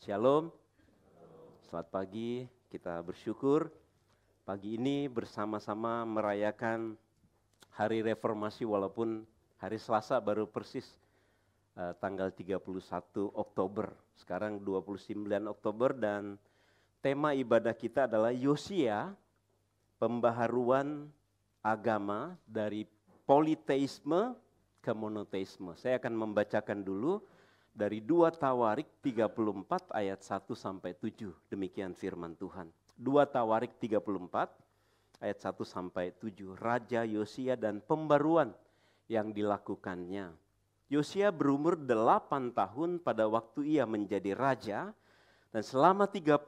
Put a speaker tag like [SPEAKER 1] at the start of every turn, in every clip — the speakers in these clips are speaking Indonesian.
[SPEAKER 1] Shalom, selamat pagi. Kita bersyukur pagi ini bersama-sama merayakan Hari Reformasi walaupun hari Selasa baru persis tanggal 31 Oktober. Sekarang 29 Oktober dan tema ibadah kita adalah Yosia, pembaharuan agama dari politeisme ke monoteisme. Saya akan membacakan dulu dari 2 Tawarik 34 ayat 1 sampai 7. Demikian firman Tuhan. 2 Tawarik 34 ayat 1 sampai 7. Raja Yosia dan pembaruan yang dilakukannya. Yosia berumur 8 tahun pada waktu ia menjadi raja dan selama 31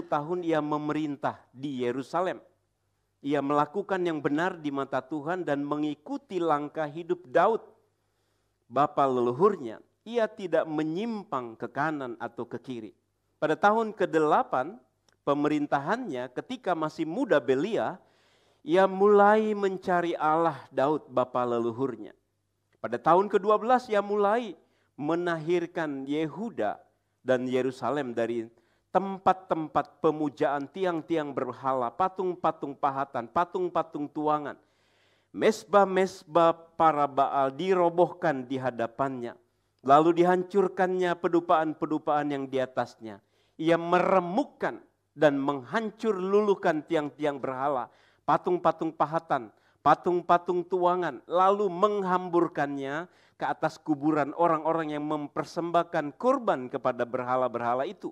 [SPEAKER 1] tahun ia memerintah di Yerusalem. Ia melakukan yang benar di mata Tuhan dan mengikuti langkah hidup Daud, bapa leluhurnya. Ia tidak menyimpang ke kanan atau ke kiri. Pada tahun ke-8 pemerintahannya ketika masih muda belia, ia mulai mencari Allah Daud bapa leluhurnya. Pada tahun ke-12 ia mulai menahirkan Yehuda dan Yerusalem dari tempat-tempat pemujaan tiang-tiang berhala, patung-patung pahatan, patung-patung tuangan. Mesbah-mesbah para Baal dirobohkan di hadapannya. Lalu dihancurkannya pedupaan-pedupaan yang di atasnya. Ia meremukkan dan menghancur luluhkan tiang-tiang berhala, patung-patung pahatan, patung-patung tuangan. Lalu menghamburkannya ke atas kuburan orang-orang yang mempersembahkan kurban kepada berhala-berhala itu.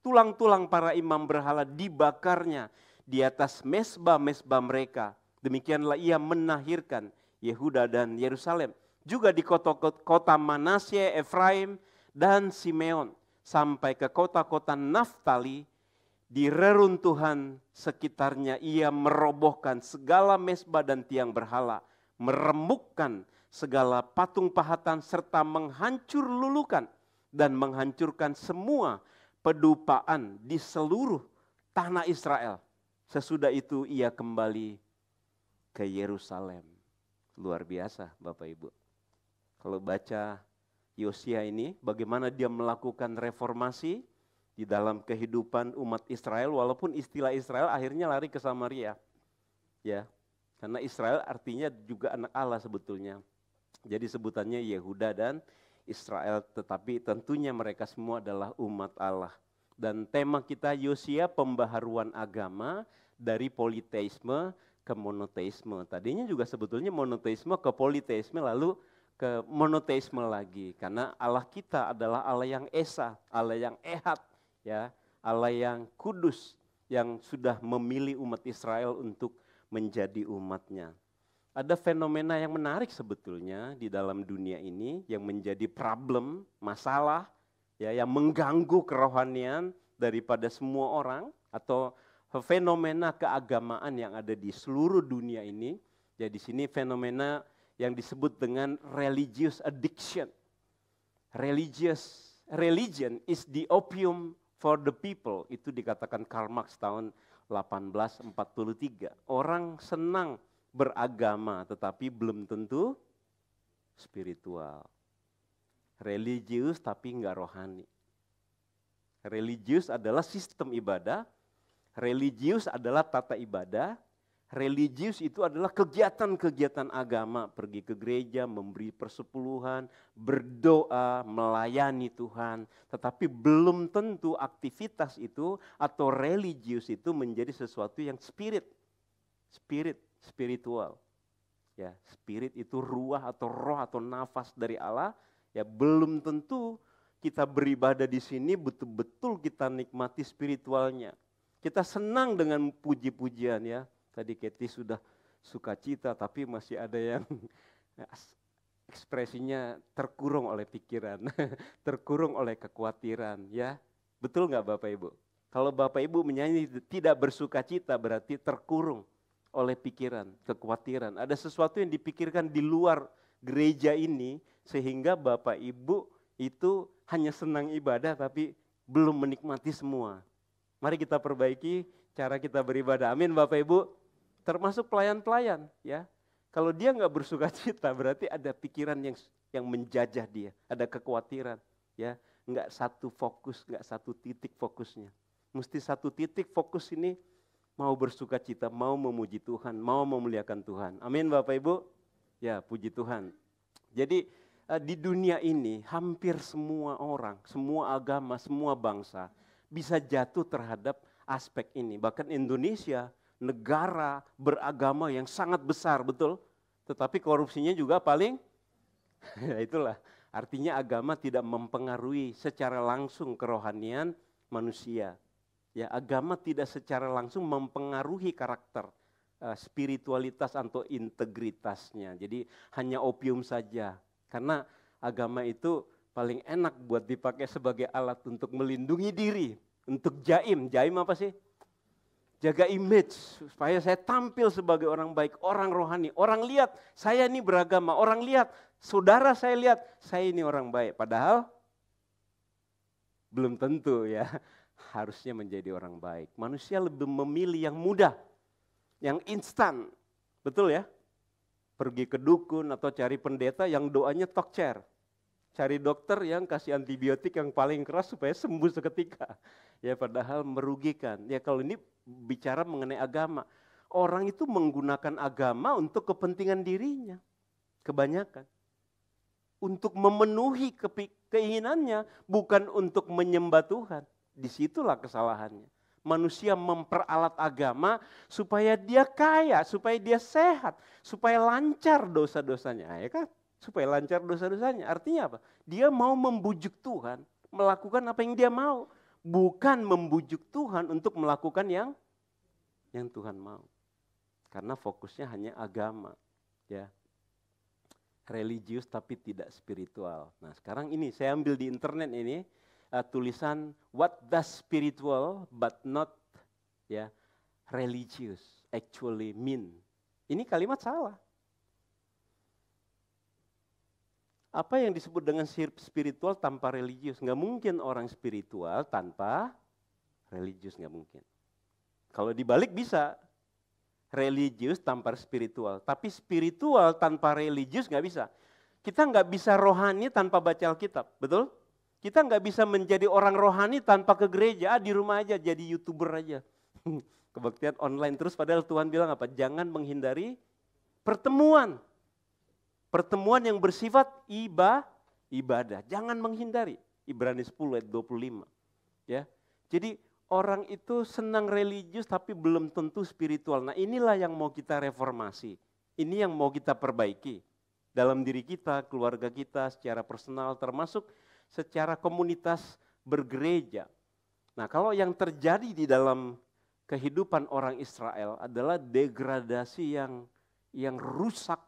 [SPEAKER 1] Tulang-tulang para imam berhala dibakarnya di atas mesbah-mesbah mereka. Demikianlah ia menahirkan Yehuda dan Yerusalem. Juga di kota Manasye, Efraim, dan Simeon. Sampai ke kota-kota Naftali, di reruntuhan sekitarnya ia merobohkan segala mesbah dan tiang berhala. Meremukkan segala patung pahatan serta menghancur lulukan dan menghancurkan semua pedupaan di seluruh tanah Israel. Sesudah itu ia kembali ke Yerusalem. Luar biasa Bapak Ibu. Kalau baca Yosia ini, bagaimana dia melakukan reformasi di dalam kehidupan umat Israel, walaupun istilah Israel akhirnya lari ke Samaria. Ya, karena Israel artinya juga anak Allah sebetulnya. Jadi sebutannya Yehuda dan Israel, tetapi tentunya mereka semua adalah umat Allah. Dan tema kita Yosia, pembaharuan agama dari politeisme ke monoteisme. Tadinya juga sebetulnya monoteisme ke politeisme lalu ke monoteisme lagi. Karena Allah kita adalah Allah yang esa, Allah yang ehad, ya, Allah yang kudus, yang sudah memilih umat Israel untuk menjadi umatnya. Ada fenomena yang menarik sebetulnya di dalam dunia ini yang menjadi problem, masalah, ya, yang mengganggu kerohanian daripada semua orang atau fenomena keagamaan yang ada di seluruh dunia ini. Ya, di sini fenomena yang disebut dengan religious addiction. Religion is the opium for the people. Itu dikatakan Karl Marx tahun 1843. Orang senang beragama tetapi belum tentu spiritual. Religius tapi enggak rohani. Religius adalah sistem ibadah. Religius adalah tata ibadah. Religius itu adalah kegiatan-kegiatan agama, pergi ke gereja, memberi persepuluhan, berdoa, melayani Tuhan. Tetapi belum tentu aktivitas itu atau religius itu menjadi sesuatu yang spiritual. Ya, spirit itu ruah atau roh atau nafas dari Allah. Ya, belum tentu kita beribadah di sini betul-betul kita nikmati spiritualnya. Kita senang dengan puji-pujian ya. Tadi Katie sudah sukacita tapi masih ada yang ekspresinya terkurung oleh pikiran, terkurung oleh kekhawatiran ya. Betul nggak Bapak Ibu? Kalau Bapak Ibu menyanyi tidak bersukacita berarti terkurung oleh pikiran, kekhawatiran. Ada sesuatu yang dipikirkan di luar gereja ini sehingga Bapak Ibu itu hanya senang ibadah tapi belum menikmati semua. Mari kita perbaiki cara kita beribadah. Amin Bapak Ibu. Termasuk pelayan-pelayan ya. Kalau dia nggak bersukacita berarti ada pikiran yang menjajah dia, ada kekhawatiran ya. Enggak satu fokus, enggak satu titik fokusnya. Mesti satu titik fokus ini mau bersuka cita, mau memuji Tuhan, mau memuliakan Tuhan. Amin Bapak Ibu. Ya, puji Tuhan. Jadi di dunia ini hampir semua orang, semua agama, semua bangsa bisa jatuh terhadap aspek ini. Bahkan Indonesia, negara beragama yang sangat besar, betul? Tetapi korupsinya juga paling, ya itulah. Artinya agama tidak mempengaruhi secara langsung kerohanian manusia. Ya, agama tidak secara langsung mempengaruhi karakter, spiritualitas atau integritasnya. Jadi hanya opium saja. Karena agama itu paling enak buat dipakai sebagai alat untuk melindungi diri. Untuk jaim. Jaim apa sih? Jaga image supaya saya tampil sebagai orang baik, orang rohani. Orang lihat saya ini beragama, orang lihat, saudara saya lihat saya ini orang baik. Padahal belum tentu ya harusnya menjadi orang baik. Manusia lebih memilih yang mudah, yang instan. Betul ya? Pergi ke dukun atau cari pendeta yang doanya talk chair. Cari dokter yang kasih antibiotik yang paling keras supaya sembuh seketika. Ya padahal merugikan. Ya kalau ini bicara mengenai agama. Orang itu menggunakan agama untuk kepentingan dirinya. Kebanyakan. Untuk memenuhi keinginannya. Bukan untuk menyembah Tuhan. Disitulah kesalahannya. Manusia memperalat agama supaya dia kaya, supaya dia sehat. Supaya lancar dosa-dosanya. Ya kan? Supaya lancar dosa-dosanya. Artinya apa? Dia mau membujuk Tuhan, melakukan apa yang dia mau. Bukan membujuk Tuhan untuk melakukan yang Tuhan mau. Karena fokusnya hanya agama. Ya. Religius tapi tidak spiritual. Nah sekarang ini saya ambil di internet ini tulisan what does spiritual but not ya religious actually mean. Ini kalimat salah. Apa yang disebut dengan spiritual tanpa religius? Nggak mungkin orang spiritual tanpa religius, nggak mungkin. Kalau dibalik bisa, religius tanpa spiritual. Tapi spiritual tanpa religius nggak bisa. Kita nggak bisa rohani tanpa baca Alkitab, betul? Kita nggak bisa menjadi orang rohani tanpa ke gereja, di rumah aja jadi YouTuber aja. Kebaktian online terus padahal Tuhan bilang apa? Jangan menghindari pertemuan. Pertemuan yang bersifat ibadah, jangan menghindari. Ibrani 10 ayat 25. Ya. Jadi orang itu senang religius tapi belum tentu spiritual. Nah inilah yang mau kita reformasi. Ini yang mau kita perbaiki. Dalam diri kita, keluarga kita, secara personal termasuk secara komunitas bergereja. Nah kalau yang terjadi di dalam kehidupan orang Israel adalah degradasi yang rusak.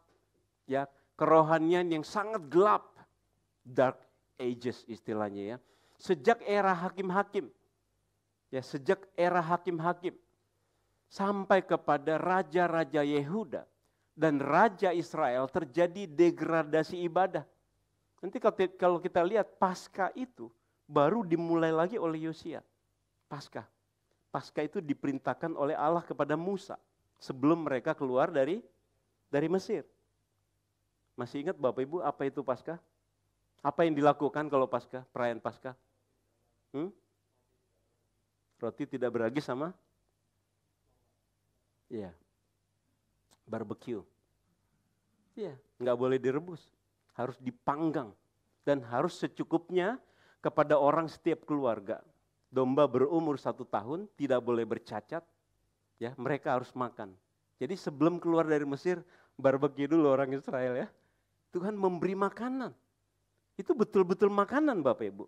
[SPEAKER 1] Ya. Kerohanian yang sangat gelap, dark ages istilahnya ya. Sejak era hakim-hakim, ya sejak era hakim-hakim sampai kepada raja-raja Yehuda dan raja Israel terjadi degradasi ibadah. Nanti kalau kita lihat Paskah itu baru dimulai lagi oleh Yosia. Paskah itu diperintahkan oleh Allah kepada Musa sebelum mereka keluar dari Mesir. Masih ingat Bapak Ibu apa itu Paskah? Apa yang dilakukan kalau Paskah, perayaan Paskah? Roti tidak beragi sama? Iya. Barbecue. Iya, nggak boleh direbus. Harus dipanggang. Dan harus secukupnya kepada orang setiap keluarga. Domba berumur 1 tahun tidak boleh bercacat. Ya, mereka harus makan. Jadi sebelum keluar dari Mesir, barbecue dulu orang Israel ya. Tuhan memberi makanan. Itu betul-betul makanan Bapak Ibu.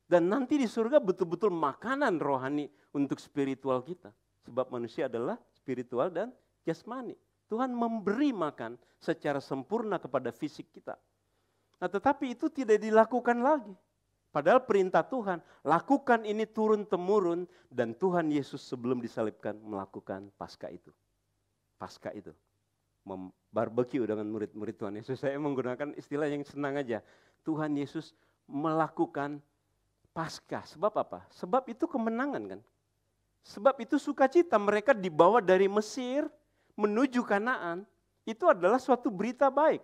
[SPEAKER 1] Dan nanti di surga betul-betul makanan rohani untuk spiritual kita. Sebab manusia adalah spiritual dan jasmani. Tuhan memberi makan secara sempurna kepada fisik kita. Nah tetapi itu tidak dilakukan lagi. Padahal perintah Tuhan, lakukan ini turun-temurun. Dan Tuhan Yesus sebelum disalibkan melakukan Paskah itu. Paskah itu. Barbecue dengan murid-murid Tuhan Yesus. Saya menggunakan istilah yang senang aja. Tuhan Yesus melakukan Paskah. Sebab apa? Sebab itu kemenangan kan. Sebab itu sukacita mereka dibawa dari Mesir menuju Kanaan. Itu adalah suatu berita baik.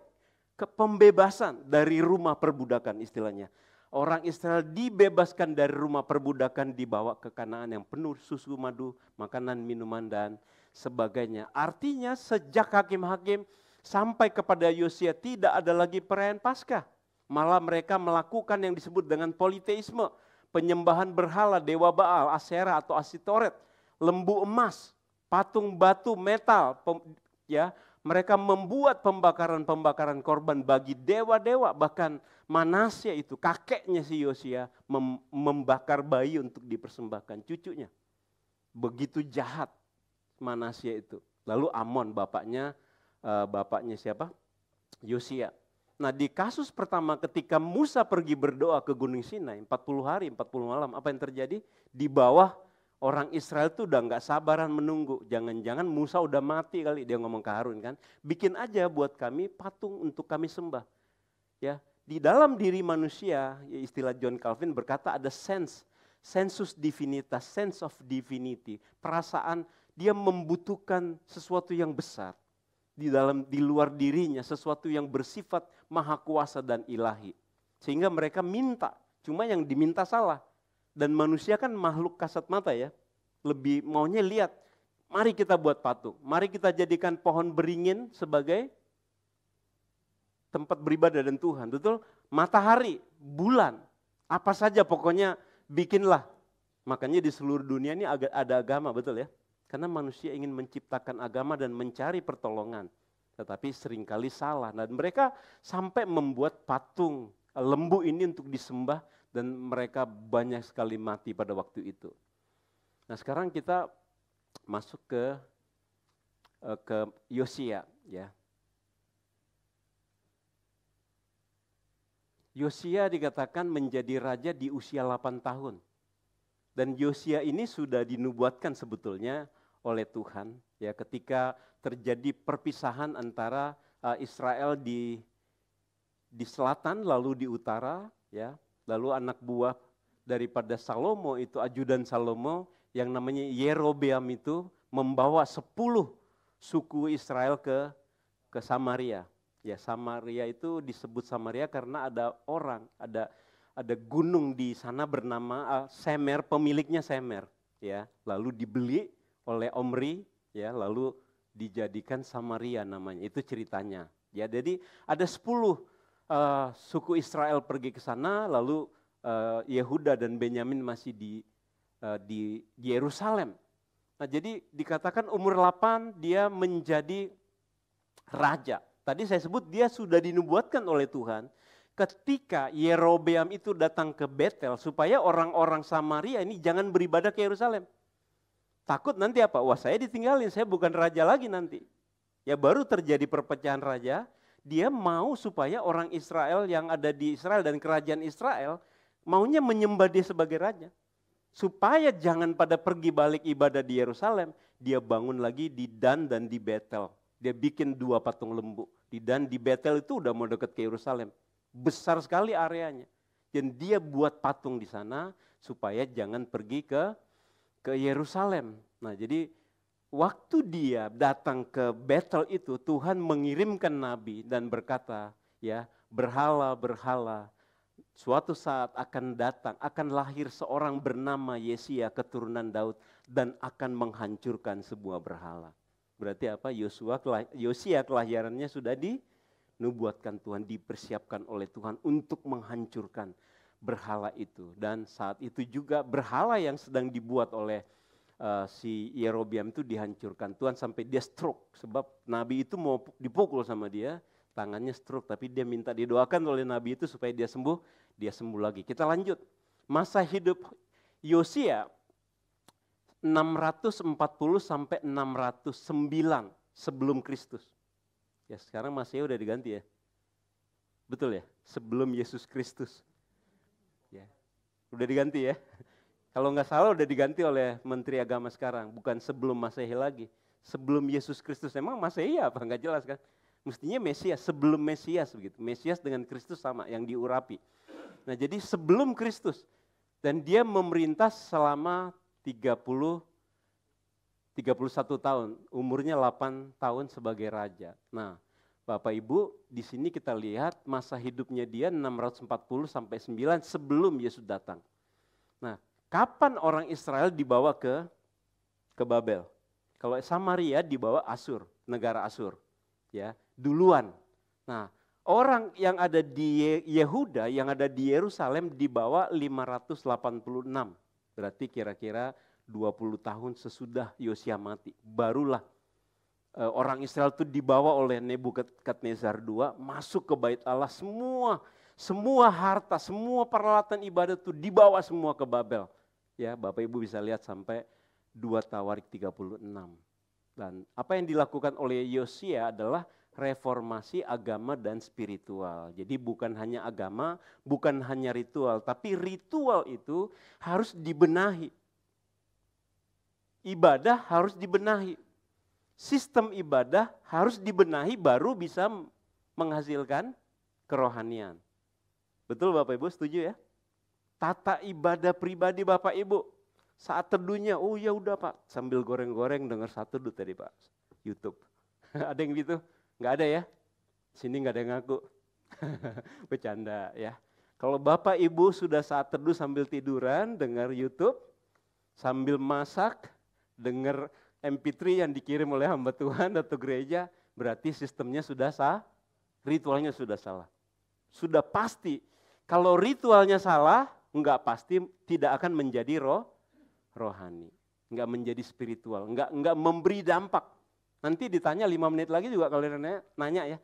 [SPEAKER 1] Pembebasan dari rumah perbudakan istilahnya. Orang Israel dibebaskan dari rumah perbudakan, dibawa ke Kanaan yang penuh susu, madu, makanan, minuman, dan sebagainya. Artinya sejak hakim-hakim sampai kepada Yosia tidak ada lagi perayaan Paskah. Malah mereka melakukan yang disebut dengan politeisme, penyembahan berhala, dewa Baal, Asyera atau Asitoret, lembu emas, patung batu, metal, ya. Mereka membuat pembakaran-pembakaran korban bagi dewa-dewa, bahkan Manasya itu, kakeknya si Yosia, membakar bayi untuk dipersembahkan cucunya. Begitu jahat Manasya itu. Lalu Amon bapaknya siapa? Yosia. Nah di kasus pertama ketika Musa pergi berdoa ke Gunung Sinai, 40 hari, 40 malam, apa yang terjadi? Di bawah orang Israel tuh udah gak sabaran menunggu. Jangan-jangan Musa udah mati kali, dia ngomong ke Harun kan. Bikin aja buat kami patung untuk kami sembah. Ya, di dalam diri manusia, ya istilah John Calvin berkata ada sensus divinitas, sense of divinity. Perasaan dia membutuhkan sesuatu yang besar. Di luar dirinya, sesuatu yang bersifat maha kuasa dan ilahi. Sehingga mereka minta, cuma yang diminta salah. Dan manusia kan makhluk kasat mata ya, lebih maunya lihat, mari kita buat patung, mari kita jadikan pohon beringin sebagai tempat beribadah dan Tuhan, betul? Matahari, bulan, apa saja pokoknya bikinlah. Makanya di seluruh dunia ini ada agama, betul ya? Karena manusia ingin menciptakan agama dan mencari pertolongan. Tetapi seringkali salah. Dan mereka sampai membuat patung lembu ini untuk disembah. Dan mereka banyak sekali mati pada waktu itu. Nah sekarang kita masuk ke Yosia. Ya. Yosia dikatakan menjadi raja di usia 8 tahun. Dan Yosia ini sudah dinubuatkan sebetulnya oleh Tuhan ya ketika terjadi perpisahan antara Israel di selatan lalu di utara ya, lalu anak buah daripada Salomo itu ajudan Salomo yang namanya Yerobeam itu membawa 10 suku Israel ke Samaria. Ya Samaria itu disebut Samaria karena ada gunung di sana bernama Semer, pemiliknya Semer ya, lalu dibeli oleh Omri ya, lalu dijadikan Samaria namanya. Itu ceritanya. Ya, jadi ada 10 suku Israel pergi ke sana, lalu Yehuda dan Benyamin masih di Yerusalem. Nah, jadi dikatakan umur 8 dia menjadi raja. Tadi saya sebut dia sudah dinubuatkan oleh Tuhan ketika Yerobeam itu datang ke Betel supaya orang-orang Samaria ini jangan beribadah ke Yerusalem. Takut nanti apa? Wah saya ditinggalin, saya bukan raja lagi nanti. Ya baru terjadi perpecahan raja, dia mau supaya orang Israel yang ada di Israel dan kerajaan Israel maunya menyembah dia sebagai raja. Supaya jangan pada pergi balik ibadah di Yerusalem, dia bangun lagi di Dan dan di Betel. Dia bikin 2 patung lembu. Di Dan, di Betel itu udah mau dekat ke Yerusalem. Besar sekali areanya. Dan dia buat patung di sana supaya jangan pergi ke Yerusalem. Nah jadi waktu dia datang ke Betel itu Tuhan mengirimkan nabi dan berkata ya berhala suatu saat akan datang, akan lahir seorang bernama Yesia keturunan Daud dan akan menghancurkan sebuah berhala. Berarti apa? Yosia kelahirannya sudah dinubuatkan Tuhan, dipersiapkan oleh Tuhan untuk menghancurkan berhala itu. Dan saat itu juga berhala yang sedang dibuat oleh si Yerobeam itu dihancurkan. Tuhan sampai dia stroke sebab nabi itu mau dipukul sama dia, tangannya stroke, tapi dia minta didoakan oleh nabi itu supaya dia sembuh lagi. Kita lanjut. Masa hidup Yosia 640 sampai 609 sebelum Kristus. Ya sekarang Masehi udah diganti ya. Betul ya? Sebelum Yesus Kristus. Ya. Udah diganti ya. Kalau nggak salah udah diganti oleh Menteri Agama sekarang, bukan sebelum Masehi lagi. Sebelum Yesus Kristus, emang Masehi apa? Nggak jelas kan? Mestinya Mesias, sebelum Mesias begitu. Mesias dengan Kristus sama, yang diurapi. Nah jadi sebelum Kristus, dan dia memerintah selama 31 tahun, umurnya 8 tahun sebagai raja. Nah Bapak Ibu, di sini kita lihat masa hidupnya dia 640 sampai 9 sebelum Yesus datang. Nah, kapan orang Israel dibawa ke Babel? Kalau Samaria dibawa Asur, negara Asur. Ya, duluan. Nah, orang yang ada di Yehuda, yang ada di Yerusalem dibawa 586. Berarti kira-kira 20 tahun sesudah Yosia mati. Barulah orang Israel itu dibawa oleh Nebukadnezar II masuk ke bait Allah, semua harta, semua peralatan ibadah itu dibawa semua ke Babel. Ya, Bapak Ibu bisa lihat sampai 2 Tawarik 36. Dan apa yang dilakukan oleh Yosia adalah reformasi agama dan spiritual. Jadi bukan hanya agama, bukan hanya ritual, tapi ritual itu harus dibenahi. Ibadah harus dibenahi. Sistem ibadah harus dibenahi baru bisa menghasilkan kerohanian. Betul Bapak Ibu, setuju ya? Tata ibadah pribadi Bapak Ibu. Saat teduhnya, oh ya udah Pak, sambil goreng-goreng dengar saat teduh tadi Pak, YouTube. Ada yang gitu? Nggak ada ya? Sini nggak ada yang ngaku. Bercanda ya. Kalau Bapak Ibu sudah saat teduh sambil tiduran, dengar YouTube, sambil masak, dengar MP3 yang dikirim oleh hamba Tuhan atau gereja, berarti sistemnya sudah sah, ritualnya sudah salah. Sudah pasti, kalau ritualnya salah, enggak pasti tidak akan menjadi rohani. Enggak menjadi spiritual, enggak memberi dampak. Nanti ditanya 5 menit lagi juga kalau nanya ya,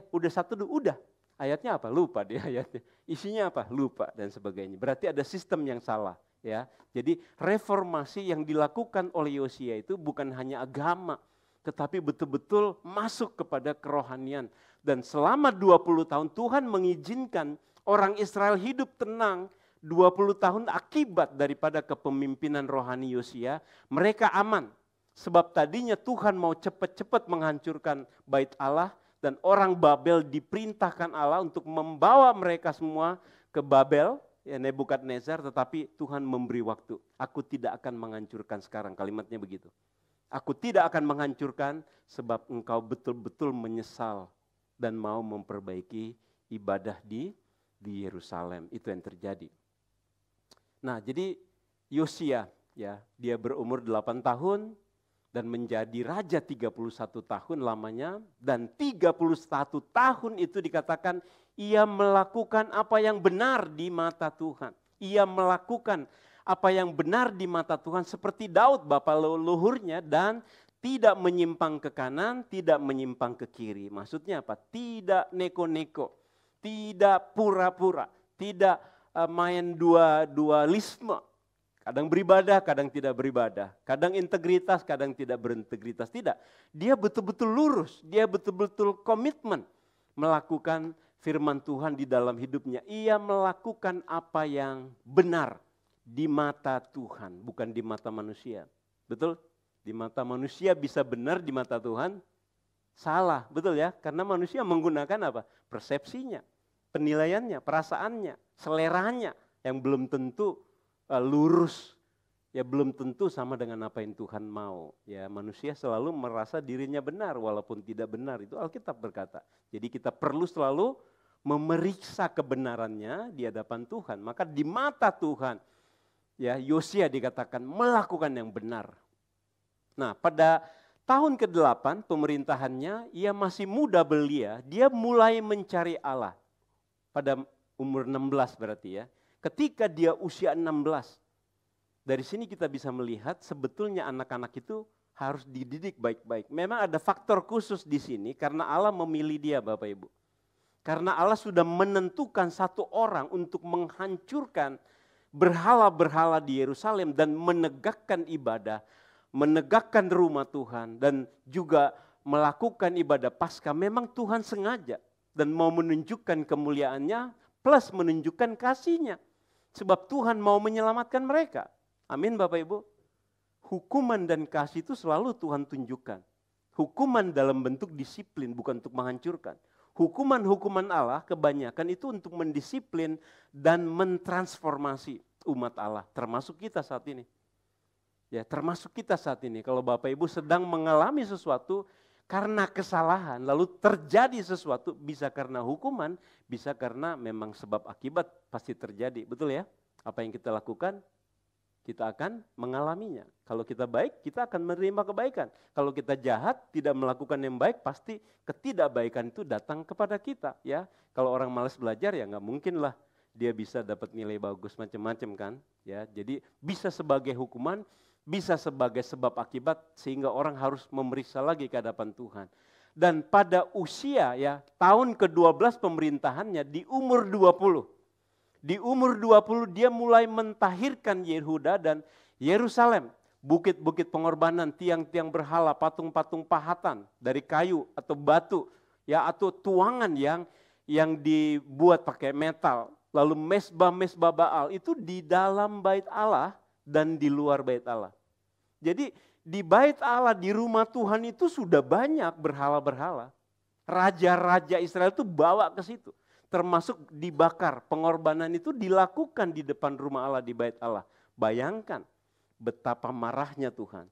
[SPEAKER 1] udah satu dulu, udah. Ayatnya apa? Lupa dia ayatnya. Isinya apa? Lupa dan sebagainya. Berarti ada sistem yang salah. Ya, jadi reformasi yang dilakukan oleh Yosia itu bukan hanya agama, tetapi betul-betul masuk kepada kerohanian. Dan selama 20 tahun Tuhan mengizinkan orang Israel hidup tenang 20 tahun akibat daripada kepemimpinan rohani Yosia, mereka aman. Sebab tadinya Tuhan mau cepat-cepat menghancurkan bait Allah dan orang Babel diperintahkan Allah untuk membawa mereka semua ke Babel, ya Nebukadnezar, tetapi Tuhan memberi waktu. Aku tidak akan menghancurkan sekarang, kalimatnya begitu. Aku tidak akan menghancurkan sebab engkau betul-betul menyesal dan mau memperbaiki ibadah di Yerusalem. Itu yang terjadi. Nah, jadi Yosia ya, dia berumur 8 tahun dan menjadi raja 31 tahun lamanya, dan 31 tahun itu dikatakan ia melakukan apa yang benar di mata Tuhan. Ia melakukan apa yang benar di mata Tuhan seperti Daud bapa leluhurnya, dan tidak menyimpang ke kanan, tidak menyimpang ke kiri. Maksudnya apa? Tidak neko-neko, tidak pura-pura, tidak main dualisme. Kadang beribadah, kadang tidak beribadah. Kadang integritas, kadang tidak berintegritas. Tidak, dia betul-betul lurus, dia betul-betul komitmen melakukan firman Tuhan di dalam hidupnya. Ia melakukan apa yang benar di mata Tuhan, bukan di mata manusia. Betul? Di mata manusia bisa benar, di mata Tuhan salah. Betul ya? Karena manusia menggunakan apa? Persepsinya, penilaiannya, perasaannya, seleranya yang belum tentu lurus, ya belum tentu sama dengan apa yang Tuhan mau. Ya, manusia selalu merasa dirinya benar walaupun tidak benar, itu Alkitab berkata. Jadi kita perlu selalu memeriksa kebenarannya di hadapan Tuhan. Maka di mata Tuhan, ya Yosia dikatakan melakukan yang benar. Nah, pada tahun ke-8 pemerintahannya, ia masih muda belia, dia mulai mencari Allah. Pada umur 16 berarti ya. Ketika dia usia 16, dari sini kita bisa melihat sebetulnya anak-anak itu harus dididik baik-baik. Memang ada faktor khusus di sini karena Allah memilih dia Bapak Ibu. Karena Allah sudah menentukan satu orang untuk menghancurkan berhala-berhala di Yerusalem dan menegakkan ibadah, menegakkan rumah Tuhan dan juga melakukan ibadah Paskah. Memang Tuhan sengaja dan mau menunjukkan kemuliaannya plus menunjukkan kasihnya. Sebab Tuhan mau menyelamatkan mereka. Amin Bapak Ibu. Hukuman dan kasih itu selalu Tuhan tunjukkan. Hukuman dalam bentuk disiplin, bukan untuk menghancurkan. Hukuman-hukuman Allah kebanyakan itu untuk mendisiplin dan mentransformasi umat Allah. Termasuk kita saat ini. Ya, termasuk kita saat ini. Kalau Bapak Ibu sedang mengalami sesuatu, karena kesalahan lalu terjadi sesuatu, bisa karena hukuman, bisa karena memang sebab akibat pasti terjadi. Betul ya? Apa yang kita lakukan, kita akan mengalaminya. Kalau kita baik, kita akan menerima kebaikan. Kalau kita jahat, tidak melakukan yang baik, pasti ketidakbaikan itu datang kepada kita. Ya, kalau orang malas belajar ya nggak mungkin lah dia bisa dapat nilai bagus macam-macam kan. Ya, jadi bisa sebagai hukuman, bisa sebagai sebab akibat sehingga orang harus memeriksa lagi ke hadapan Tuhan. Dan pada usia ya tahun ke-12 pemerintahannya di umur 20. Di umur 20 dia mulai mentahirkan Yehuda dan Yerusalem. Bukit-bukit pengorbanan, tiang-tiang berhala, patung-patung pahatan dari kayu atau batu. Ya, atau tuangan yang dibuat pakai metal. Lalu mesbah-mesbah Baal itu di dalam bait Allah dan di luar bait Allah. Jadi di bait Allah, di rumah Tuhan itu sudah banyak berhala-berhala. Raja-raja Israel itu bawa ke situ. Termasuk dibakar, pengorbanan itu dilakukan di depan rumah Allah, di bait Allah. Bayangkan betapa marahnya Tuhan.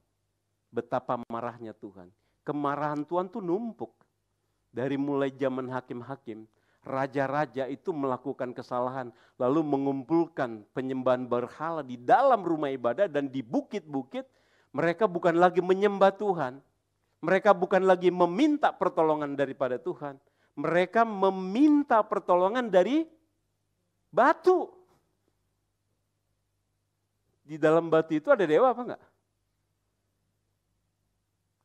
[SPEAKER 1] Betapa marahnya Tuhan. Kemarahan Tuhan tuh numpuk. Dari mulai zaman hakim-hakim, raja-raja itu melakukan kesalahan, lalu mengumpulkan penyembahan berhala di dalam rumah ibadah dan di bukit-bukit. Mereka bukan lagi menyembah Tuhan, mereka bukan lagi meminta pertolongan daripada Tuhan, mereka meminta pertolongan dari batu. Di dalam batu itu ada dewa apa enggak?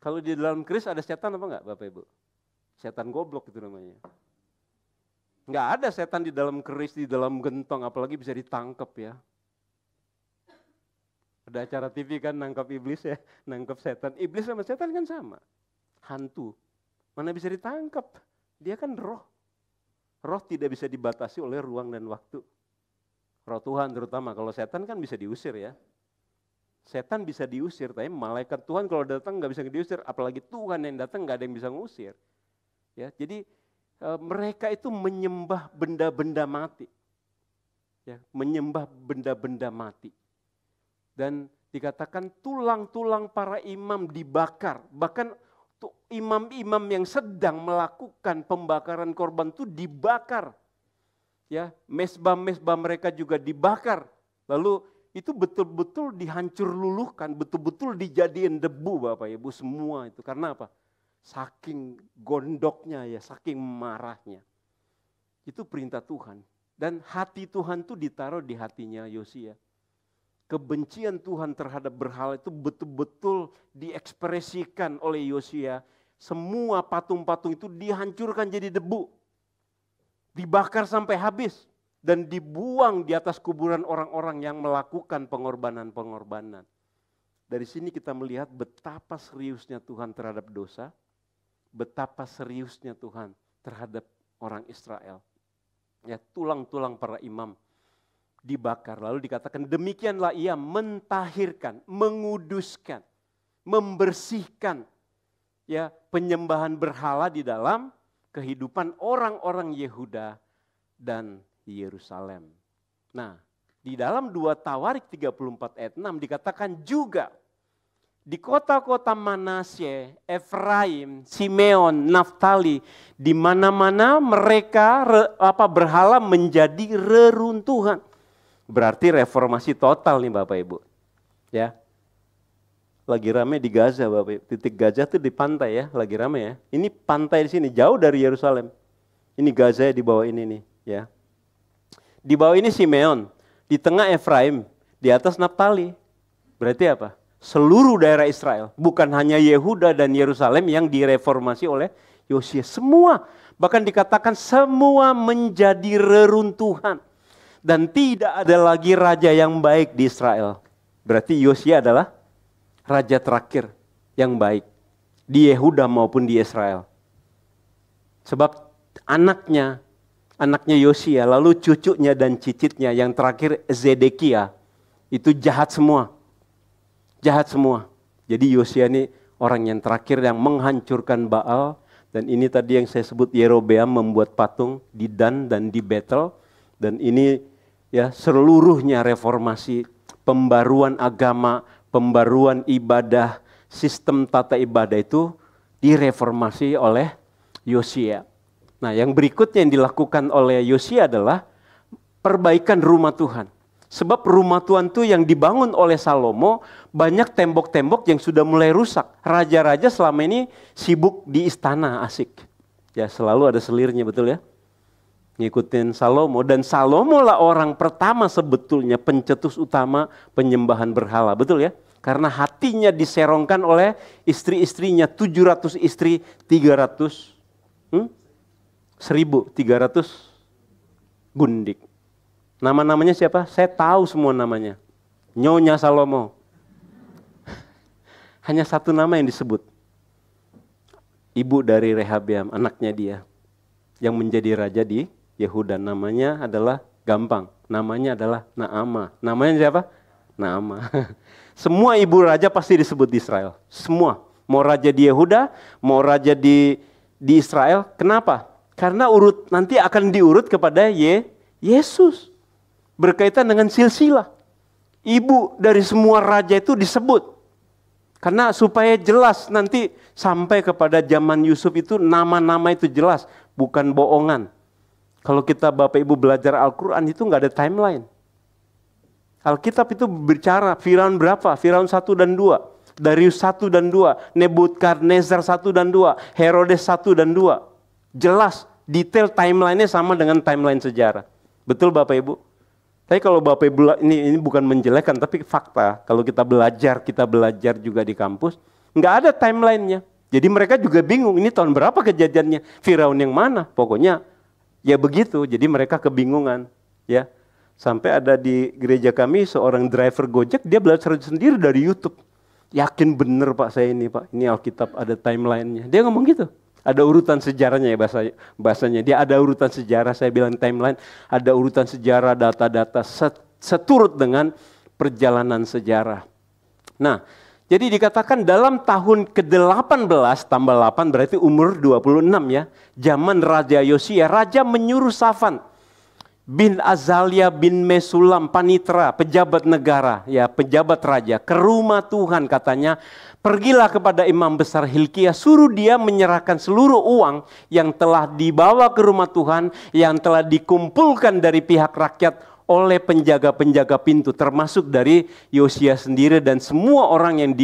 [SPEAKER 1] Kalau di dalam keris ada setan apa enggak Bapak Ibu? Setan goblok itu namanya. Enggak ada setan di dalam keris, di dalam gentong, apalagi bisa ditangkap ya. Ada acara TV kan nangkap iblis ya, nangkap setan. Iblis sama setan kan sama, hantu. Mana bisa ditangkap? Dia kan roh. Roh tidak bisa dibatasi oleh ruang dan waktu. Roh Tuhan terutama, kalau setan kan bisa diusir ya. Setan bisa diusir, tapi malaikat Tuhan kalau datang nggak bisa diusir. Apalagi Tuhan yang datang nggak ada yang bisa ngusir. Ya, jadi mereka itu menyembah benda-benda mati. Ya, menyembah benda-benda mati. Dan dikatakan tulang-tulang para imam dibakar. Bahkan imam-imam yang sedang melakukan pembakaran korban itu dibakar. Ya, mesbah-mesbah mereka juga dibakar. Lalu itu betul-betul dihancur luluhkan, betul-betul dijadiin debu Bapak Ibu semua itu. Karena apa? Saking gondoknya ya, saking marahnya. Itu perintah Tuhan. Dan hati Tuhan itu ditaruh di hatinya Yosia. Kebencian Tuhan terhadap berhala itu betul-betul diekspresikan oleh Yosia. Semua patung-patung itu dihancurkan jadi debu. Dibakar sampai habis. Dan dibuang di atas kuburan orang-orang yang melakukan pengorbanan-pengorbanan. Dari sini kita melihat betapa seriusnya Tuhan terhadap dosa. Betapa seriusnya Tuhan terhadap orang Israel. Ya, tulang-tulang para imam dibakar. Lalu dikatakan demikianlah ia mentahirkan, menguduskan, membersihkan ya penyembahan berhala di dalam kehidupan orang-orang Yehuda dan Yerusalem. Nah, di dalam 2 Tawarik 34 ayat 6 dikatakan juga di kota-kota Manasye, Efraim, Simeon, Naftali, di mana-mana mereka berhala menjadi reruntuhan. Berarti reformasi total nih Bapak Ibu. Ya. Lagi rame di Gaza Bapak Ibu. Titik Gaza itu di pantai ya, lagi rame ya. Ini pantai di sini jauh dari Yerusalem. Ini Gaza di bawah ini nih, ya. Di bawah ini Simeon, di tengah Efraim, di atas Naftali. Berarti apa? Seluruh daerah Israel, bukan hanya Yehuda dan Yerusalem yang direformasi oleh Yosia. Semua, bahkan dikatakan semua menjadi reruntuhan. Dan tidak ada lagi raja yang baik di Israel. Berarti Yosia adalah raja terakhir yang baik di Yehuda maupun di Israel. Sebab anaknya Yosia, lalu cucunya dan cicitnya yang terakhir Zedekia, itu jahat semua. Jahat semua. Jadi Yosia ini orang yang terakhir yang menghancurkan Baal. Dan ini tadi yang saya sebut Yerobeam membuat patung di Dan dan di Betel. Dan ini ya seluruhnya reformasi, pembaruan agama, pembaruan ibadah, sistem tata ibadah itu direformasi oleh Yosia. Nah, yang berikutnya yang dilakukan oleh Yosia adalah perbaikan rumah Tuhan. Sebab rumah Tuhan itu yang dibangun oleh Salomo, banyak tembok-tembok yang sudah mulai rusak. Raja-raja selama ini sibuk di istana, asik. Ya, selalu ada selirnya, betul ya? Ngikutin Salomo. Dan Salomo lah orang pertama sebetulnya pencetus utama penyembahan berhala, betul ya? Karena hatinya diserongkan oleh istri-istrinya, 700 istri, 1.300 gundik. Nama-namanya siapa? Saya tahu semua namanya. Nyonya Salomo. Hanya satu nama yang disebut. Ibu dari Rehabeam, anaknya dia. Yang menjadi raja di Yehuda. Namanya adalah gampang. Namanya adalah Naamah. Namanya siapa? Naamah. Semua ibu raja pasti disebut di Israel. Semua. Mau raja di Yehuda, mau raja di Israel. Kenapa? Karena nanti akan diurut kepada Yesus. Berkaitan dengan silsilah. Ibu dari semua raja itu disebut. Karena supaya jelas nanti sampai kepada zaman Yusuf itu nama-nama itu jelas. Bukan bohongan. Kalau kita Bapak Ibu belajar Al-Quran itu nggak ada timeline. Alkitab itu bicara Firaun berapa? Firaun 1 dan 2. Darius 1 dan 2. Nebukadnezar 1 dan 2. Herodes 1 dan 2. Jelas, detail timeline-nya sama dengan timeline sejarah. Betul Bapak Ibu? Tapi kalau Bapak Ibu, ini bukan menjelekkan, tapi fakta. Kalau kita belajar juga di kampus, nggak ada timeline-nya. Jadi mereka juga bingung, ini tahun berapa kejadiannya? Firaun yang mana? Pokoknya ya begitu, jadi mereka kebingungan. Ya, sampai ada di gereja kami seorang driver Gojek, dia belajar sendiri dari YouTube. Yakin bener Pak saya ini Pak, ini Alkitab ada timeline-nya. Dia ngomong gitu. Ada urutan sejarahnya ya bahasanya. Dia ada urutan sejarah, saya bilang timeline. Ada urutan sejarah, data-data seturut dengan perjalanan sejarah. Nah, jadi dikatakan dalam tahun ke-18 tambah 8 berarti umur 26 ya. Zaman Raja Yosia, Raja menyuruh Safan bin Azalia bin Mesulam, panitra, pejabat negara, ya pejabat raja, ke rumah Tuhan katanya. Pergilah kepada imam besar Hilkiah, suruh dia menyerahkan seluruh uang yang telah dibawa ke rumah Tuhan, yang telah dikumpulkan dari pihak rakyat oleh penjaga-penjaga pintu, termasuk dari Yosia sendiri dan semua orang yang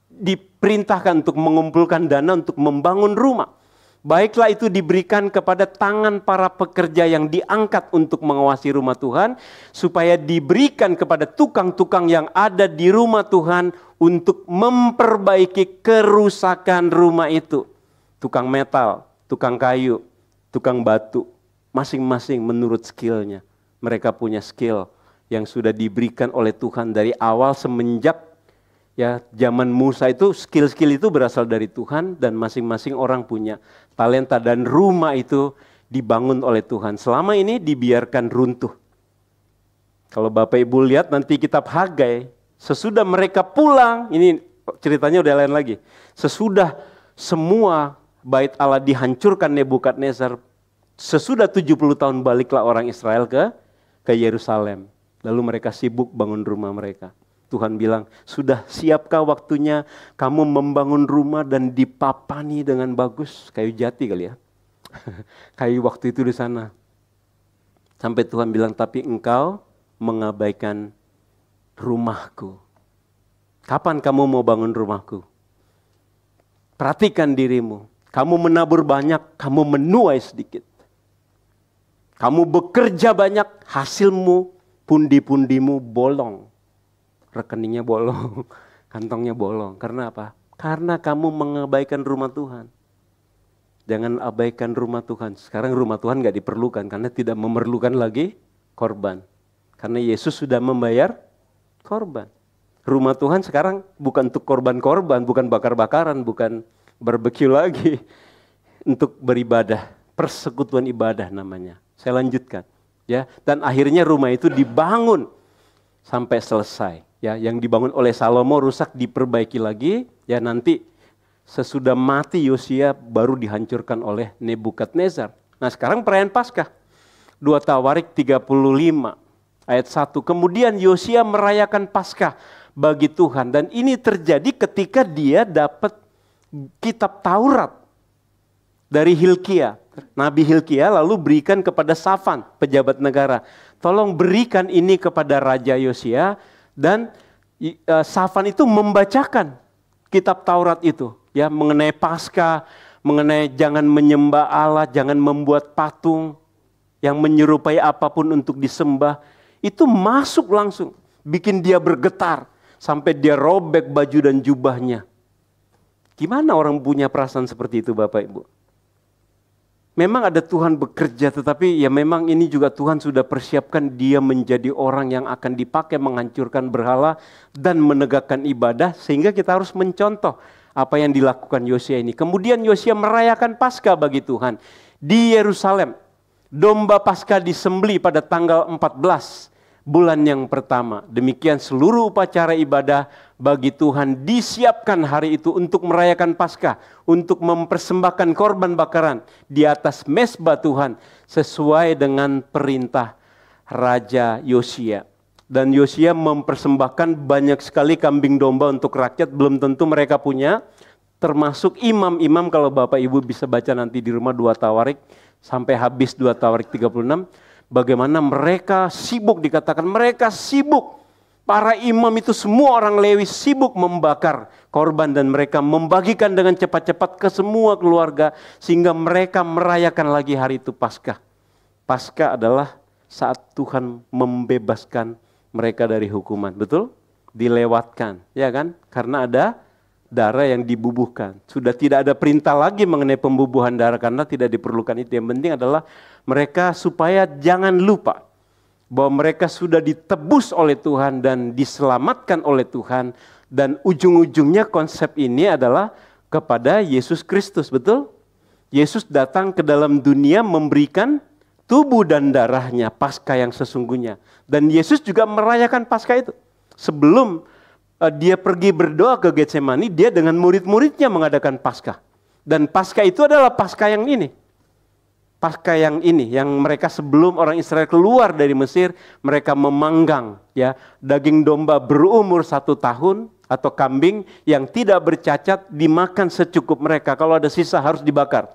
[SPEAKER 1] diperintahkan untuk mengumpulkan dana untuk membangun rumah. Baiklah itu diberikan kepada tangan para pekerja yang diangkat untuk mengawasi rumah Tuhan, supaya diberikan kepada tukang-tukang yang ada di rumah Tuhan untuk memperbaiki kerusakan rumah itu. Tukang metal, tukang kayu, tukang batu, masing-masing menurut skillnya. Mereka punya skill yang sudah diberikan oleh Tuhan dari awal semenjak ya zaman Musa itu, skill-skill itu berasal dari Tuhan dan masing-masing orang punya talenta dan rumah itu dibangun oleh Tuhan. Selama ini dibiarkan runtuh. Kalau Bapak Ibu lihat nanti kitab Hagai, sesudah mereka pulang, ini ceritanya udah lain lagi. Sesudah semua bait Allah dihancurkan Nebukadnezar, sesudah 70 tahun baliklah orang Israel ke Yerusalem. Lalu mereka sibuk bangun rumah mereka. Tuhan bilang, sudah siapkah waktunya kamu membangun rumah dan dipapani dengan bagus? Kayu jati kali ya. Kayu waktu itu di sana. Sampai Tuhan bilang, tapi engkau mengabaikan rumahku. Kapan kamu mau bangun rumahku? Perhatikan dirimu. Kamu menabur banyak, kamu menuai sedikit. Kamu bekerja banyak, hasilmu, pundi-pundimu bolong. Rekeningnya bolong, kantongnya bolong. Karena apa? Karena kamu mengabaikan rumah Tuhan. Jangan abaikan rumah Tuhan. Sekarang rumah Tuhan gak diperlukan karena tidak memerlukan lagi korban. Karena Yesus sudah membayar korban. Rumah Tuhan sekarang bukan untuk korban-korban, bukan bakar-bakaran, bukan barbecue lagi. Untuk beribadah, persekutuan ibadah namanya. Saya lanjutkan. Ya, dan akhirnya rumah itu dibangun sampai selesai. Ya, yang dibangun oleh Salomo rusak diperbaiki lagi. Ya, nanti sesudah mati Yosia baru dihancurkan oleh Nebukadnezar. Nah, sekarang perayaan Paskah. 2 Tawarik 35 ayat 1. Kemudian Yosia merayakan Paskah bagi Tuhan, dan ini terjadi ketika dia dapat kitab Taurat dari Hilkia. Nabi Hilkia lalu berikan kepada Safan, pejabat negara. Tolong berikan ini kepada Raja Yosia, dan Safan itu membacakan kitab Taurat itu, ya, mengenai Paskah, mengenai jangan menyembah Allah, jangan membuat patung yang menyerupai apapun untuk disembah. Itu masuk langsung, bikin dia bergetar sampai dia robek baju dan jubahnya. Gimana orang punya perasaan seperti itu, Bapak Ibu? Memang ada Tuhan bekerja, tetapi ya memang ini juga Tuhan sudah persiapkan dia menjadi orang yang akan dipakai menghancurkan berhala dan menegakkan ibadah, sehingga kita harus mencontoh apa yang dilakukan Yosia ini. Kemudian Yosia merayakan Paskah bagi Tuhan di Yerusalem. Domba Paskah disembelih pada tanggal 14 bulan yang pertama. Demikian seluruh upacara ibadah bagi Tuhan disiapkan hari itu untuk merayakan Paskah, untuk mempersembahkan korban bakaran di atas mezbah Tuhan sesuai dengan perintah Raja Yosia. Dan Yosia mempersembahkan banyak sekali kambing domba untuk rakyat, belum tentu mereka punya, termasuk imam-imam. Kalau Bapak Ibu bisa baca nanti di rumah 2 Tawarik sampai habis 2 Tawarik 36, bagaimana mereka sibuk, dikatakan mereka sibuk. Para imam itu semua orang Lewi sibuk membakar korban dan mereka membagikan dengan cepat-cepat ke semua keluarga sehingga mereka merayakan lagi hari itu Paskah. Paskah adalah saat Tuhan membebaskan mereka dari hukuman, betul? Dilewatkan, ya kan? Karena ada darah yang dibubuhkan. Sudah tidak ada perintah lagi mengenai pembubuhan darah karena tidak diperlukan itu. Yang penting adalah mereka supaya jangan lupa bahwa mereka sudah ditebus oleh Tuhan dan diselamatkan oleh Tuhan. Dan ujung-ujungnya konsep ini adalah kepada Yesus Kristus, betul? Yesus datang ke dalam dunia memberikan tubuh dan darahnya, Paskah yang sesungguhnya. Dan Yesus juga merayakan Paskah itu. Sebelum dia pergi berdoa ke Getsemani, dia dengan murid-muridnya mengadakan Paskah. Dan Paskah itu adalah Paskah yang ini. Paskah yang ini, yang mereka sebelum orang Israel keluar dari Mesir, mereka memanggang ya daging domba berumur 1 tahun atau kambing yang tidak bercacat dimakan secukup mereka. Kalau ada sisa harus dibakar.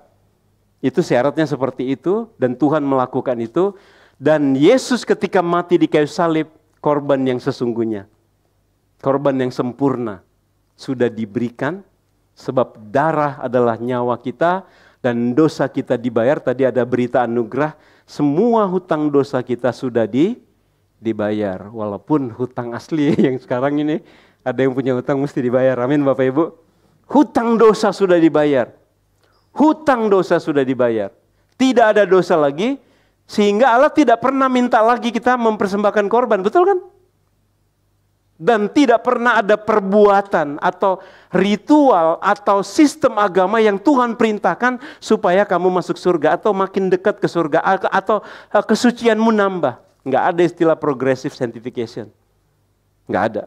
[SPEAKER 1] Itu syaratnya seperti itu dan Tuhan melakukan itu. Dan Yesus ketika mati di kayu salib, korban yang sesungguhnya, korban yang sempurna sudah diberikan sebab darah adalah nyawa kita. Dan dosa kita dibayar, tadi ada berita anugerah, semua hutang dosa kita sudah dibayar. Walaupun hutang asli yang sekarang ini, ada yang punya hutang mesti dibayar. Amin Bapak Ibu. Hutang dosa sudah dibayar. Hutang dosa sudah dibayar. Tidak ada dosa lagi, sehingga Allah tidak pernah minta lagi kita mempersembahkan korban, betul kan? Dan tidak pernah ada perbuatan atau ritual atau sistem agama yang Tuhan perintahkan supaya kamu masuk surga atau makin dekat ke surga atau kesucianmu nambah. Nggak ada istilah progressive sanctification. Nggak ada.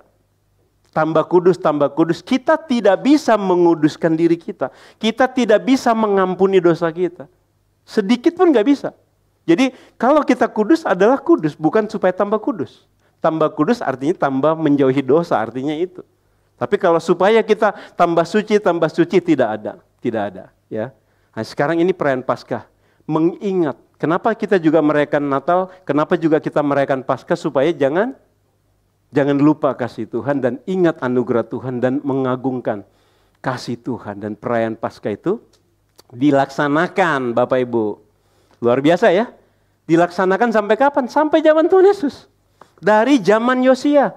[SPEAKER 1] Tambah kudus, kita tidak bisa menguduskan diri kita. Kita tidak bisa mengampuni dosa kita. Sedikit pun nggak bisa. Jadi kalau kita kudus adalah kudus, bukan supaya tambah kudus. Tambah kudus artinya tambah menjauhi dosa, artinya itu. Tapi kalau supaya kita tambah suci tidak ada, ya. Nah, sekarang ini perayaan Paskah, mengingat. Kenapa kita juga merayakan Natal? Kenapa juga kita merayakan Paskah? Supaya jangan lupa kasih Tuhan dan ingat anugerah Tuhan dan mengagungkan kasih Tuhan. Dan perayaan Paskah itu dilaksanakan, Bapak Ibu. Luar biasa ya. Dilaksanakan sampai kapan? Sampai zaman Tuhan Yesus. Dari zaman Yosia.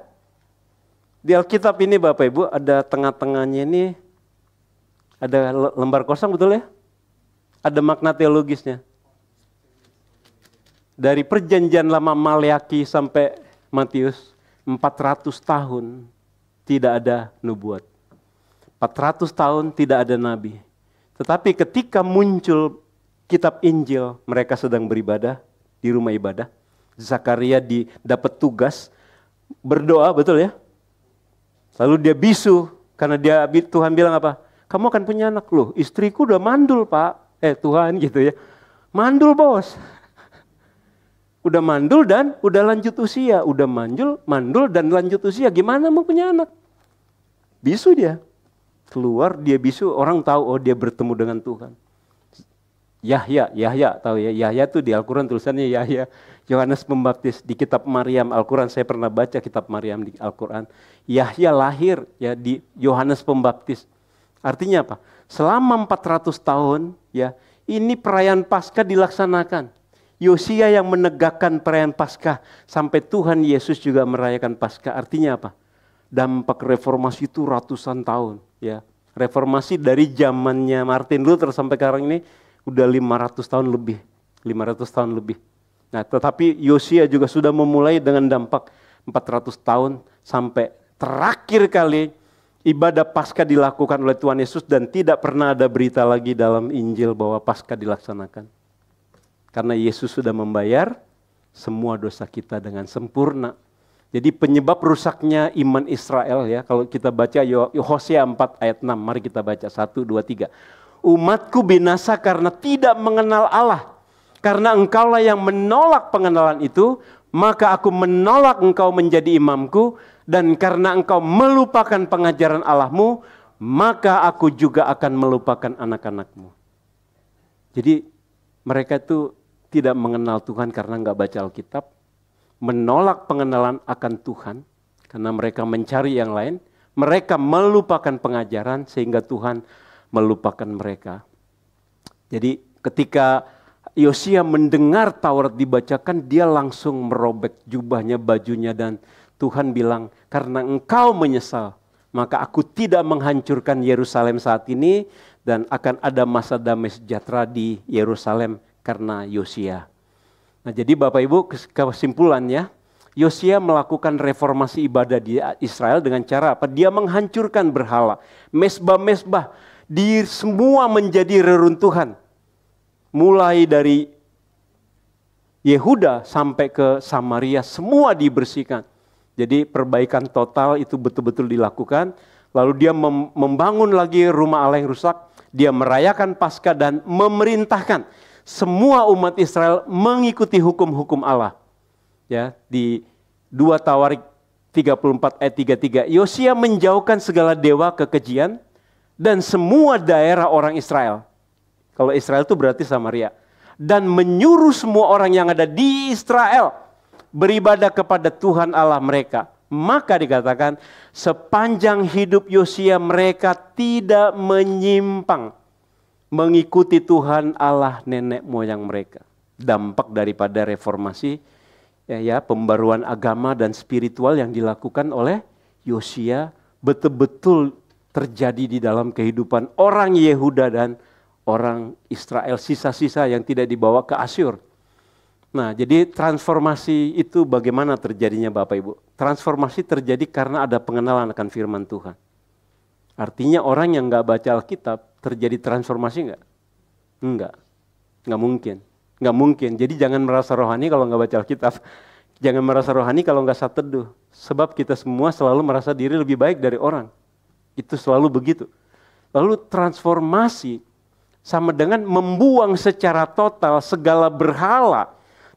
[SPEAKER 1] Di Alkitab ini Bapak Ibu ada tengah-tengahnya ini ada lembar kosong, betul ya? Ada makna teologisnya. Dari perjanjian lama Maleaki sampai Matius 400 tahun tidak ada nubuat. 400 tahun tidak ada nabi. Tetapi ketika muncul kitab Injil, mereka sedang beribadah di rumah ibadah. Zakaria dapat tugas berdoa, betul ya? Lalu dia bisu karena Tuhan bilang apa? Kamu akan punya anak. Loh, istriku udah mandul, Pak. Tuhan gitu ya. Mandul, Bos. Udah mandul dan udah lanjut usia. Udah mandul dan lanjut usia. Gimana mau punya anak? Bisu dia. keluar, dia bisu, orang tahu oh dia bertemu dengan Tuhan. Yahya tahu ya, Yahya tuh di Al-Quran tulisannya Yahya. Yohanes Pembaptis di kitab Maryam Al-Quran, saya pernah baca kitab Maryam di Al-Quran. Yahya lahir ya di Yohanes Pembaptis. Artinya apa? Selama 400 tahun ya, ini perayaan Paskah dilaksanakan. Yosia yang menegakkan perayaan Paskah sampai Tuhan Yesus juga merayakan Paskah. Artinya apa? Dampak reformasi itu ratusan tahun ya. Reformasi dari zamannya Martin Luther sampai sekarang ini udah 500 tahun lebih. 500 tahun lebih. Nah, tetapi Yosia juga sudah memulai dengan dampak 400 tahun sampai terakhir kali ibadah Paskah dilakukan oleh Tuhan Yesus dan tidak pernah ada berita lagi dalam Injil bahwa Paskah dilaksanakan. Karena Yesus sudah membayar semua dosa kita dengan sempurna. Jadi penyebab rusaknya iman Israel ya, kalau kita baca Hosea 4 ayat 6, mari kita baca 1, 2, 3. Umatku binasa karena tidak mengenal Allah. Karena engkaulah yang menolak pengenalan itu, maka aku menolak engkau menjadi imamku. Dan karena engkau melupakan pengajaran Allahmu, maka aku juga akan melupakan anak-anakmu. Jadi mereka itu tidak mengenal Tuhan karena enggak baca Alkitab. Menolak pengenalan akan Tuhan karena mereka mencari yang lain. Mereka melupakan pengajaran sehingga Tuhan melupakan mereka. Jadi ketika Yosia mendengar Taurat dibacakan, dia langsung merobek jubahnya, bajunya, dan Tuhan bilang, karena engkau menyesal, maka aku tidak menghancurkan Yerusalem saat ini dan akan ada masa damai sejahtera di Yerusalem karena Yosia. Nah, jadi Bapak Ibu, kesimpulannya, Yosia melakukan reformasi ibadah di Israel dengan cara apa? Dia menghancurkan berhala, mesbah-mesbah, di semua menjadi reruntuhan. Mulai dari Yehuda sampai ke Samaria, semua dibersihkan. Jadi perbaikan total itu betul-betul dilakukan. Lalu dia membangun lagi rumah Allah yang rusak. Dia merayakan Paskah dan memerintahkan semua umat Israel mengikuti hukum-hukum Allah. Ya, di 2 Tawarik 34 ayat 33, Yosia menjauhkan segala dewa kekejian dan semua daerah orang Israel. Kalau Israel itu berarti Samaria. Dan menyuruh semua orang yang ada di Israel beribadah kepada Tuhan Allah mereka. Maka dikatakan sepanjang hidup Yosia mereka tidak menyimpang mengikuti Tuhan Allah nenek moyang mereka. Dampak daripada reformasi ya pembaruan agama dan spiritual yang dilakukan oleh Yosia betul-betul terjadi di dalam kehidupan orang Yehuda dan orang Israel, sisa-sisa yang tidak dibawa ke Asyur. Nah, jadi transformasi itu bagaimana terjadinya Bapak Ibu? Transformasi terjadi karena ada pengenalan akan firman Tuhan. Artinya orang yang nggak baca Alkitab, terjadi transformasi nggak? Nggak mungkin. Nggak mungkin. Jadi jangan merasa rohani kalau nggak baca Alkitab. Jangan merasa rohani kalau nggak saat teduh. Sebab kita semua selalu merasa diri lebih baik dari orang. Itu selalu begitu. Lalu transformasi sama dengan membuang secara total segala berhala,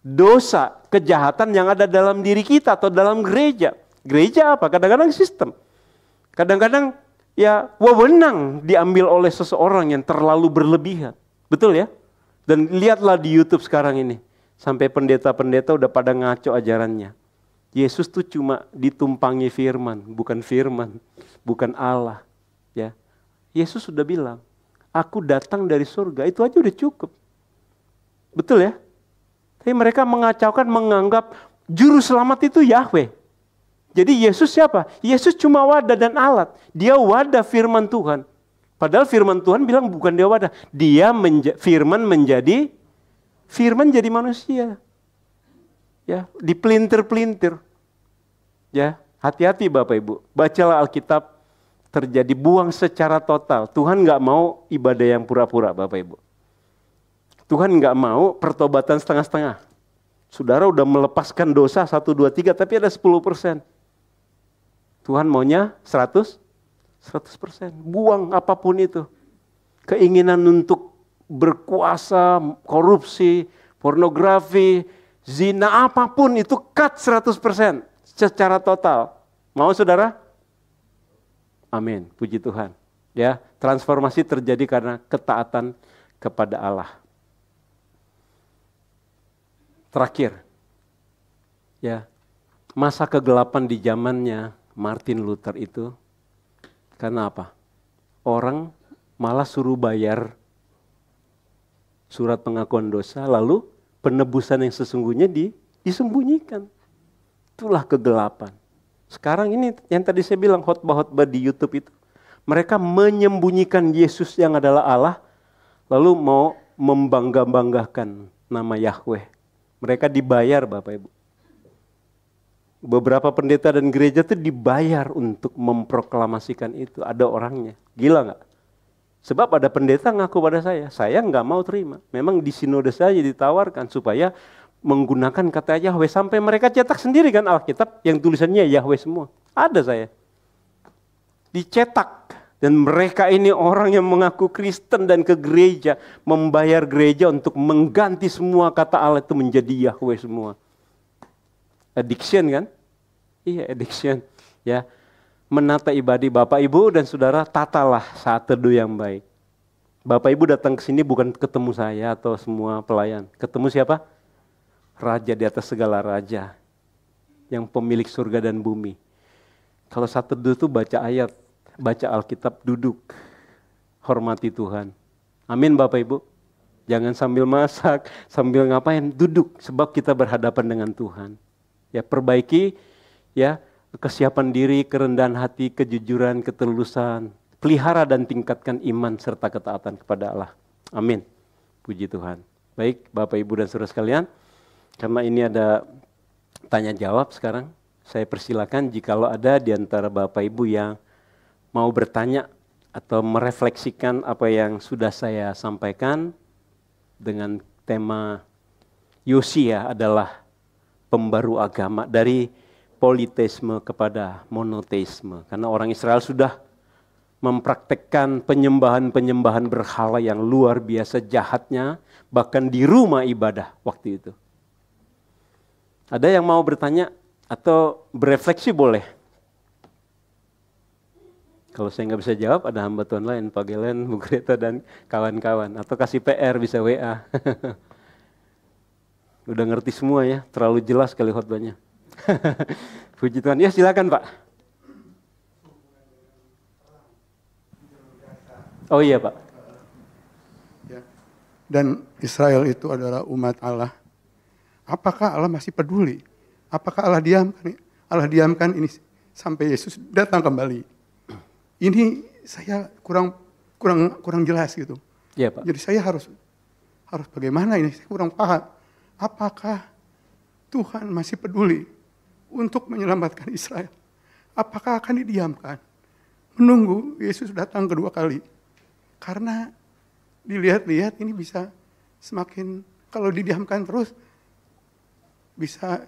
[SPEAKER 1] dosa, kejahatan yang ada dalam diri kita atau dalam gereja. Gereja apa? Kadang-kadang sistem. Kadang-kadang ya wewenang diambil oleh seseorang yang terlalu berlebihan. Betul ya? Dan lihatlah di YouTube sekarang ini. Sampai pendeta-pendeta udah pada ngaco ajarannya. Yesus tuh cuma ditumpangi firman, bukan Allah. Ya, Yesus sudah bilang, aku datang dari surga, itu aja udah cukup. Betul ya? Tapi mereka mengacaukan, menganggap juru selamat itu Yahweh. Jadi Yesus siapa? Yesus cuma wadah dan alat. Dia wadah firman Tuhan. Padahal firman Tuhan bilang bukan dia wadah. Dia firman jadi manusia. Ya, dipelintir-pelintir. Ya, hati-hati Bapak Ibu. Bacalah Alkitab, terjadi buang secara total. Tuhan nggak mau ibadah yang pura-pura Bapak Ibu. Tuhan nggak mau pertobatan setengah-setengah. Saudara udah melepaskan dosa 1, 2, 3 tapi ada 10%. Tuhan maunya 100%. Buang apapun itu. Keinginan untuk berkuasa, korupsi, pornografi, zina, apapun itu cut 100% secara total. Mau saudara? Amin, puji Tuhan. Ya, transformasi terjadi karena ketaatan kepada Allah. Terakhir, ya, masa kegelapan di zamannya Martin Luther itu karena apa? Orang malah suruh bayar surat pengakuan dosa, lalu penebusan yang sesungguhnya disembunyikan. Itulah kegelapan. Sekarang ini yang tadi saya bilang khotbah-khotbah di YouTube itu, mereka menyembunyikan Yesus yang adalah Allah, lalu mau membangga-banggakan nama Yahweh. Mereka dibayar Bapak Ibu. Beberapa pendeta dan gereja itu dibayar untuk memproklamasikan itu. Ada orangnya. Gila gak? Sebab ada pendeta ngaku pada saya nggak mau terima. Memang di sinode saja ditawarkan supaya menggunakan kata Yahweh. Sampai mereka cetak sendiri kan Alkitab yang tulisannya Yahweh semua. Ada saya. Dicetak. Dan mereka ini orang yang mengaku Kristen dan ke gereja. Membayar gereja untuk mengganti semua kata Allah itu menjadi Yahweh semua. Addiction kan? Iya addiction. Ya. Menata ibadah Bapak Ibu dan Saudara, tatalah saat teduh yang baik. Bapak Ibu datang ke sini bukan ketemu saya atau semua pelayan. Ketemu siapa? Raja di atas segala raja. Yang pemilik surga dan bumi. Kalau saat teduh itu baca ayat, baca Alkitab, duduk. Hormati Tuhan. Amin Bapak Ibu. Jangan sambil masak, sambil ngapain, duduk. Sebab kita berhadapan dengan Tuhan. Ya, perbaiki ya kesiapan diri, kerendahan hati, kejujuran, ketulusan. Pelihara dan tingkatkan iman serta ketaatan kepada Allah. Amin. Puji Tuhan. Baik Bapak Ibu dan Saudara sekalian. Karena ini ada tanya jawab sekarang. Saya persilakan jikalau ada di antara Bapak Ibu yang mau bertanya atau merefleksikan apa yang sudah saya sampaikan dengan tema Yosia adalah pembaru agama dari politeisme kepada monoteisme. Karena orang Israel sudah mempraktekkan penyembahan-penyembahan berhala yang luar biasa jahatnya, bahkan di rumah ibadah waktu itu. Ada yang mau bertanya atau berefleksi boleh? Kalau saya nggak bisa jawab, ada hamba Tuhan lain, Pak Gelen, Bu Greta, dan kawan-kawan. Atau kasih PR, bisa WA. Udah ngerti semua ya, terlalu jelas kali khotbahnya. Puji Tuhan. Ya silakan Pak. Oh iya Pak.
[SPEAKER 2] Ya. Dan Israel itu adalah umat Allah. Apakah Allah masih peduli? Apakah Allah diamkan? Allah diamkan ini sampai Yesus datang kembali. Ini saya kurang jelas gitu.
[SPEAKER 1] Iya Pak.
[SPEAKER 2] Jadi saya harus bagaimana ini? Saya kurang paham. Apakah Tuhan masih peduli untuk menyelamatkan Israel? Apakah akan didiamkan? Menunggu Yesus datang kedua kali. Karena dilihat-lihat ini bisa semakin, kalau didiamkan terus, bisa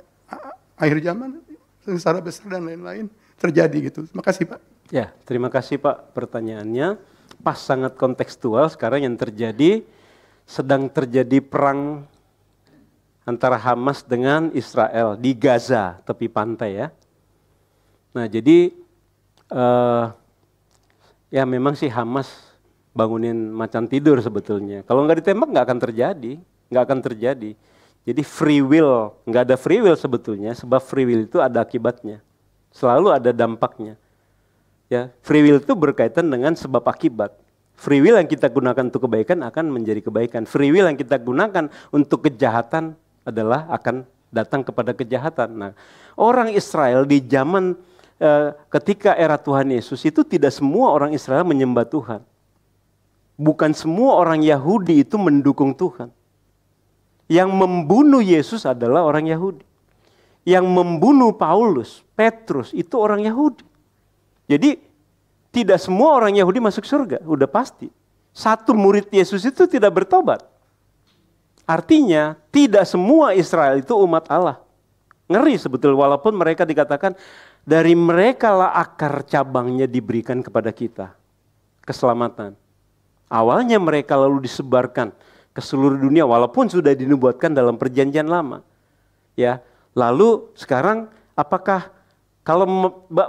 [SPEAKER 2] akhir zaman, sengsara besar dan lain-lain terjadi gitu. Terima kasih Pak.
[SPEAKER 1] Ya, terima kasih Pak pertanyaannya. Pas sangat kontekstual sekarang yang terjadi, sedang terjadi perang antara Hamas dengan Israel di Gaza, tepi pantai ya. Nah jadi ya memang sih Hamas bangunin macan tidur sebetulnya. Kalau nggak ditembak nggak akan terjadi. Jadi free will, nggak ada free will sebetulnya, sebab free will itu ada akibatnya. Selalu ada dampaknya. Ya, free will itu berkaitan dengan sebab akibat. Free will yang kita gunakan untuk kebaikan akan menjadi kebaikan. Free will yang kita gunakan untuk kejahatan adalah akan datang kepada kejahatan. Nah, orang Israel di zaman ketika era Tuhan Yesus itu tidak semua orang Israel menyembah Tuhan. Bukan semua orang Yahudi itu mendukung Tuhan. Yang membunuh Yesus adalah orang Yahudi. Yang membunuh Paulus, Petrus itu orang Yahudi. Jadi tidak semua orang Yahudi masuk surga, udah pasti. Satu murid Yesus itu tidak bertobat. Artinya tidak semua Israel itu umat Allah. Ngeri sebetulnya walaupun mereka dikatakan dari mereka lah akar cabangnya diberikan kepada kita. Keselamatan. Awalnya mereka lalu disebarkan ke seluruh dunia walaupun sudah dinubuatkan dalam perjanjian lama. Ya, lalu sekarang apakah Kalau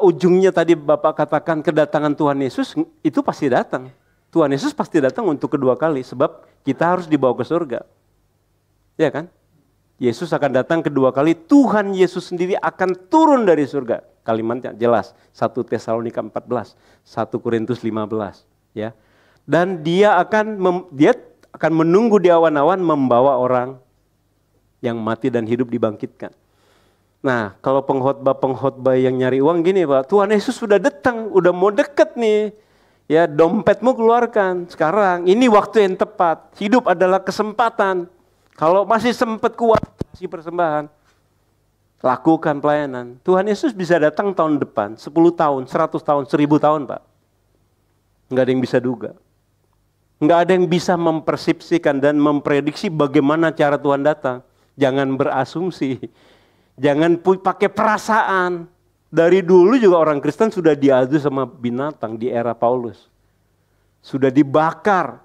[SPEAKER 1] ujungnya tadi Bapak katakan kedatangan Tuhan Yesus, itu pasti datang. Tuhan Yesus pasti datang untuk kedua kali, sebab kita harus dibawa ke surga. Ya kan? Yesus akan datang kedua kali, Tuhan Yesus sendiri akan turun dari surga. Kalimatnya jelas, 1 Tesalonika 14, 1 Korintus 15. Ya. Dan dia akan menunggu di awan-awan membawa orang yang mati dan hidup dibangkitkan. Nah, kalau pengkhotbah yang nyari uang gini Pak, Tuhan Yesus sudah datang, udah mau deket nih. Ya, dompetmu keluarkan sekarang, ini waktu yang tepat. Hidup adalah kesempatan. Kalau masih sempat kuat, kasih persembahan. Lakukan pelayanan. Tuhan Yesus bisa datang tahun depan, 10 tahun, 100 tahun, 1000 tahun Pak. Enggak ada yang bisa duga. Enggak ada yang bisa mempersepsikan dan memprediksi bagaimana cara Tuhan datang. Jangan berasumsi. Jangan pakai perasaan. Dari dulu juga orang Kristen sudah diadu sama binatang di era Paulus. Sudah dibakar.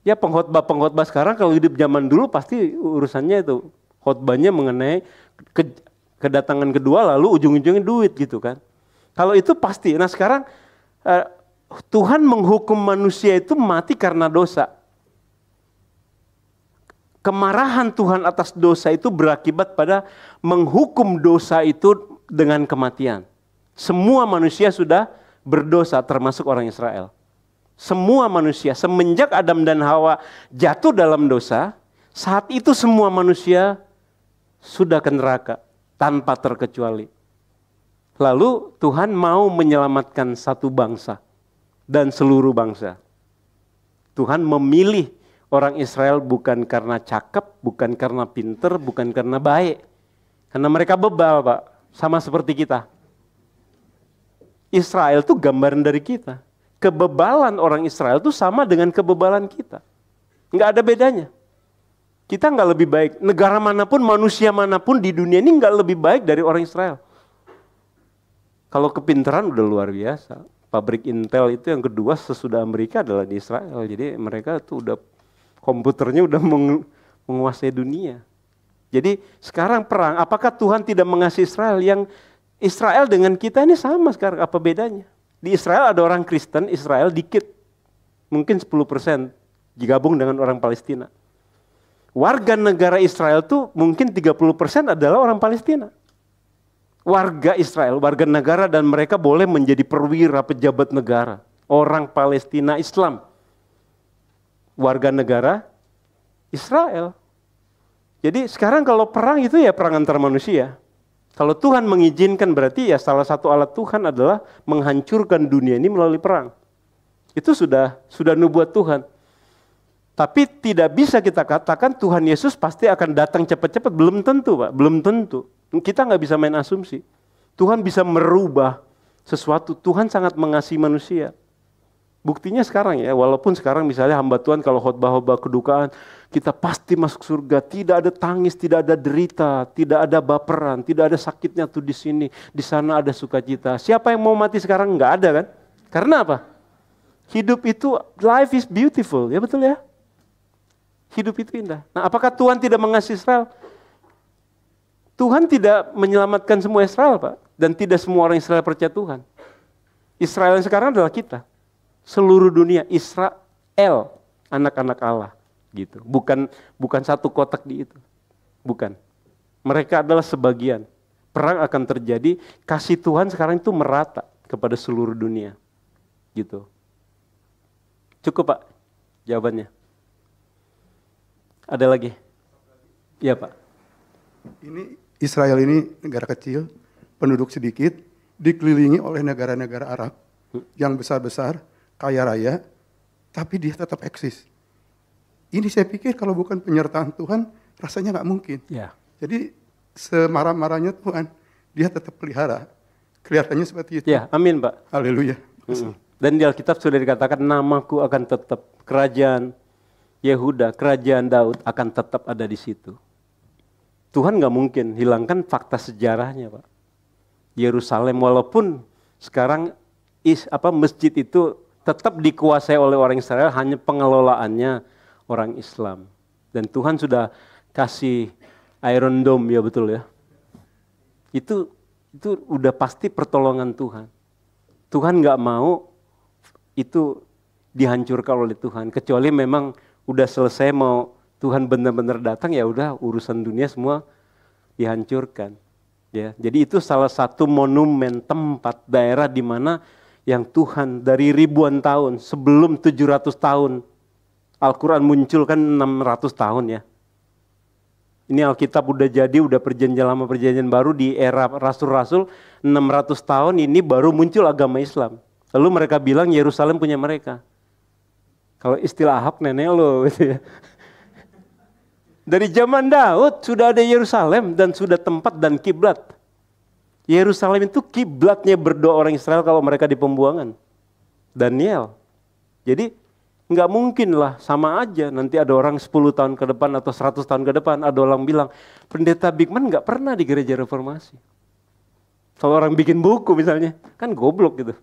[SPEAKER 1] Ya pengkhotbah sekarang kalau hidup zaman dulu pasti urusannya itu. Khotbahnya mengenai kedatangan kedua lalu ujung-ujungnya duit gitu kan. Kalau itu pasti. Nah sekarang Tuhan menghukum manusia itu mati karena dosa. Kemarahan Tuhan atas dosa itu berakibat pada menghukum dosa itu dengan kematian. Semua manusia sudah berdosa termasuk orang Israel. Semua manusia semenjak Adam dan Hawa jatuh dalam dosa, saat itu semua manusia sudah ke neraka tanpa terkecuali. Lalu Tuhan mau menyelamatkan satu bangsa dan seluruh bangsa. Tuhan memilih orang Israel bukan karena cakep, bukan karena pinter, bukan karena baik. Karena mereka bebal Pak, sama seperti kita. Israel itu gambaran dari kita. Kebebalan orang Israel itu sama dengan kebebalan kita. Nggak ada bedanya. Kita nggak lebih baik. Negara manapun, manusia manapun di dunia ini nggak lebih baik dari orang Israel. Kalau kepintaran udah luar biasa. Pabrik Intel itu yang kedua sesudah Amerika adalah di Israel. Jadi mereka tuh udah komputernya udah menguasai dunia. Jadi sekarang perang, apakah Tuhan tidak mengasihi Israel? Yang Israel dengan kita ini sama sekarang, apa bedanya? Di Israel ada orang Kristen, Israel dikit. Mungkin 10% digabung dengan orang Palestina. Warga negara Israel tuh mungkin 30% adalah orang Palestina. Warga Israel, warga negara dan mereka boleh menjadi perwira, pejabat negara. Orang Palestina Islam. Warga negara Israel. Jadi sekarang kalau perang itu ya perang antar manusia. Kalau Tuhan mengizinkan berarti ya salah satu alat Tuhan adalah menghancurkan dunia ini melalui perang. Itu sudah nubuat Tuhan. Tapi tidak bisa kita katakan Tuhan Yesus pasti akan datang cepat-cepat. Belum tentu Pak, belum tentu. Kita nggak bisa main asumsi. Tuhan bisa merubah sesuatu. Tuhan sangat mengasihi manusia. Buktinya sekarang ya, walaupun sekarang misalnya hamba Tuhan kalau khotbah-khotbah kedukaan, kita pasti masuk surga, tidak ada tangis, tidak ada derita, tidak ada baperan, tidak ada sakitnya tuh di sini, di sana ada sukacita. Siapa yang mau mati sekarang? Nggak ada kan? Karena apa? Hidup itu, life is beautiful, ya betul ya? Hidup itu indah. Nah apakah Tuhan tidak mengasihi Israel? Tuhan tidak menyelamatkan semua Israel Pak, dan tidak semua orang Israel percaya Tuhan. Israel yang sekarang adalah kita. Seluruh dunia, Israel, anak-anak Allah, gitu. Bukan satu kotak di itu, bukan. Mereka adalah sebagian. Perang akan terjadi, kasih Tuhan sekarang itu merata kepada seluruh dunia, gitu. Cukup Pak, jawabannya. Ada lagi? Iya Pak.
[SPEAKER 2] Ini Israel ini negara kecil, penduduk sedikit, dikelilingi oleh negara-negara Arab yang besar-besar, kaya raya, tapi dia tetap eksis. Ini saya pikir kalau bukan penyertaan Tuhan, rasanya nggak mungkin.
[SPEAKER 1] Ya.
[SPEAKER 2] Jadi semarah-marahnya Tuhan, dia tetap pelihara. Kelihatannya seperti itu.
[SPEAKER 1] Ya, amin Pak.
[SPEAKER 2] Haleluya.
[SPEAKER 1] Dan di Alkitab sudah dikatakan namaku akan tetap, kerajaan Yehuda, kerajaan Daud akan tetap ada di situ. Tuhan nggak mungkin hilangkan fakta sejarahnya Pak. Yerusalem walaupun sekarang masjid itu tetap dikuasai oleh orang Israel, hanya pengelolaannya orang Islam. Dan Tuhan sudah kasih Iron Dome, ya betul ya. Itu Itu udah pasti pertolongan Tuhan. Tuhan nggak mau itu dihancurkan oleh Tuhan. Kecuali memang udah selesai mau Tuhan benar-benar datang, ya udah urusan dunia semua dihancurkan. Ya, jadi itu salah satu monumen tempat daerah di mana yang Tuhan dari ribuan tahun, sebelum 700 tahun, Al-Quran muncul kan 600 tahun ya. Ini Alkitab udah jadi, udah perjanjian lama perjanjian baru di era Rasul-Rasul, 600 tahun ini baru muncul agama Islam. Lalu mereka bilang Yerusalem punya mereka. Kalau istilah Ahab nenek lo gitu ya. Dari zaman Daud sudah ada Yerusalem dan sudah tempat dan kiblat. Yerusalem itu kiblatnya berdoa orang Israel kalau mereka di pembuangan. Daniel. Jadi nggak mungkin lah, sama aja nanti ada orang 10 tahun ke depan atau 100 tahun ke depan ada orang bilang pendeta Bigman nggak pernah di gereja reformasi. Kalau orang bikin buku misalnya, kan goblok gitu.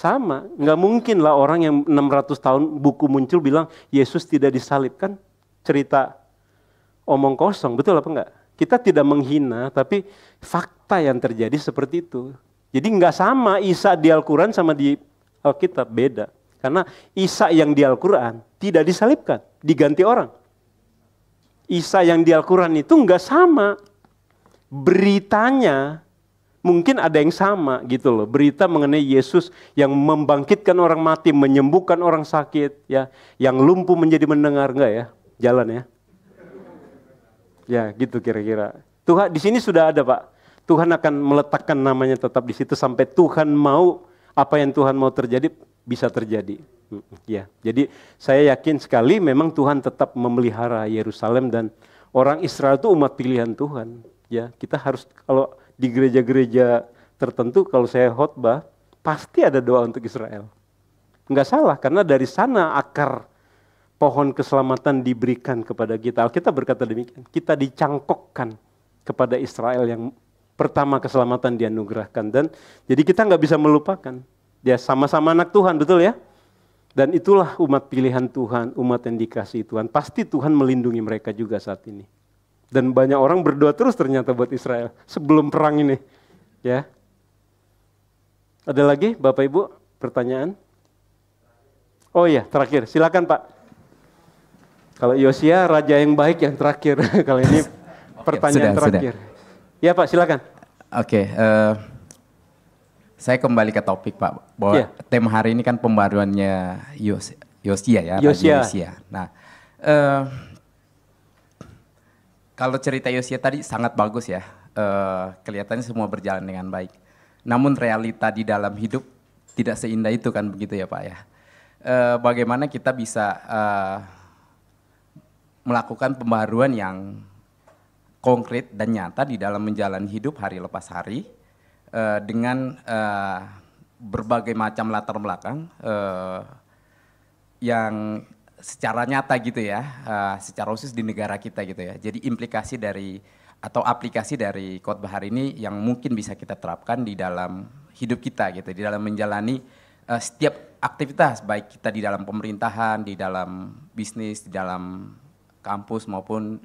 [SPEAKER 1] Sama, nggak mungkin lah orang yang 600 tahun buku muncul bilang Yesus tidak disalib, kan cerita omong kosong, betul apa enggak? Kita tidak menghina, tapi fakta yang terjadi seperti itu. Jadi nggak sama Isa di Al-Quran sama di Alkitab, beda. Karena Isa yang di Al-Quran tidak disalibkan, diganti orang. Isa yang di Al-Quran itu nggak sama. Beritanya mungkin ada yang sama gitu loh. Berita mengenai Yesus yang membangkitkan orang mati, menyembuhkan orang sakit, ya, yang lumpuh menjadi mendengar, enggak ya? Jalan ya. Ya gitu kira-kira. Tuhan di sini sudah ada Pak. Tuhan akan meletakkan namanya tetap di situ sampai Tuhan mau, apa yang Tuhan mau terjadi bisa terjadi. Ya, jadi saya yakin sekali memang Tuhan tetap memelihara Yerusalem dan orang Israel itu umat pilihan Tuhan. Ya, kita harus kalau di gereja-gereja tertentu kalau saya khotbah pasti ada doa untuk Israel. Enggak salah karena dari sana akar pohon keselamatan diberikan kepada kita. Alkitab berkata demikian. Kita dicangkokkan kepada Israel yang pertama keselamatan dianugerahkan dan jadi kita nggak bisa melupakan. Ya sama-sama anak Tuhan, betul ya? Dan itulah umat pilihan Tuhan, umat yang dikasihi Tuhan. Pasti Tuhan melindungi mereka juga saat ini. Dan banyak orang berdoa terus ternyata buat Israel sebelum perang ini. Ya. Ada lagi Bapak Ibu pertanyaan? Oh iya, terakhir. Silakan Pak. Kalau Yosia raja yang baik yang terakhir. Kalau ini pertanyaan terakhir. Ya Pak, silakan.
[SPEAKER 3] Oke, saya kembali ke topik Pak, bahwa tema hari ini kan pembaruannya Yosia ya, Yosia. Nah, kalau cerita Yosia tadi sangat bagus ya, kelihatannya semua berjalan dengan baik. Namun realita di dalam hidup tidak seindah itu kan begitu ya Pak ya. Bagaimana kita bisa melakukan pembaruan yang konkret dan nyata di dalam menjalani hidup hari lepas hari, dengan berbagai macam latar belakang yang secara nyata gitu ya, secara khusus di negara kita gitu ya. Jadi implikasi dari atau aplikasi dari khotbah hari ini yang mungkin bisa kita terapkan di dalam hidup kita gitu, di dalam menjalani setiap aktivitas, baik kita di dalam pemerintahan, di dalam bisnis, di dalam kampus maupun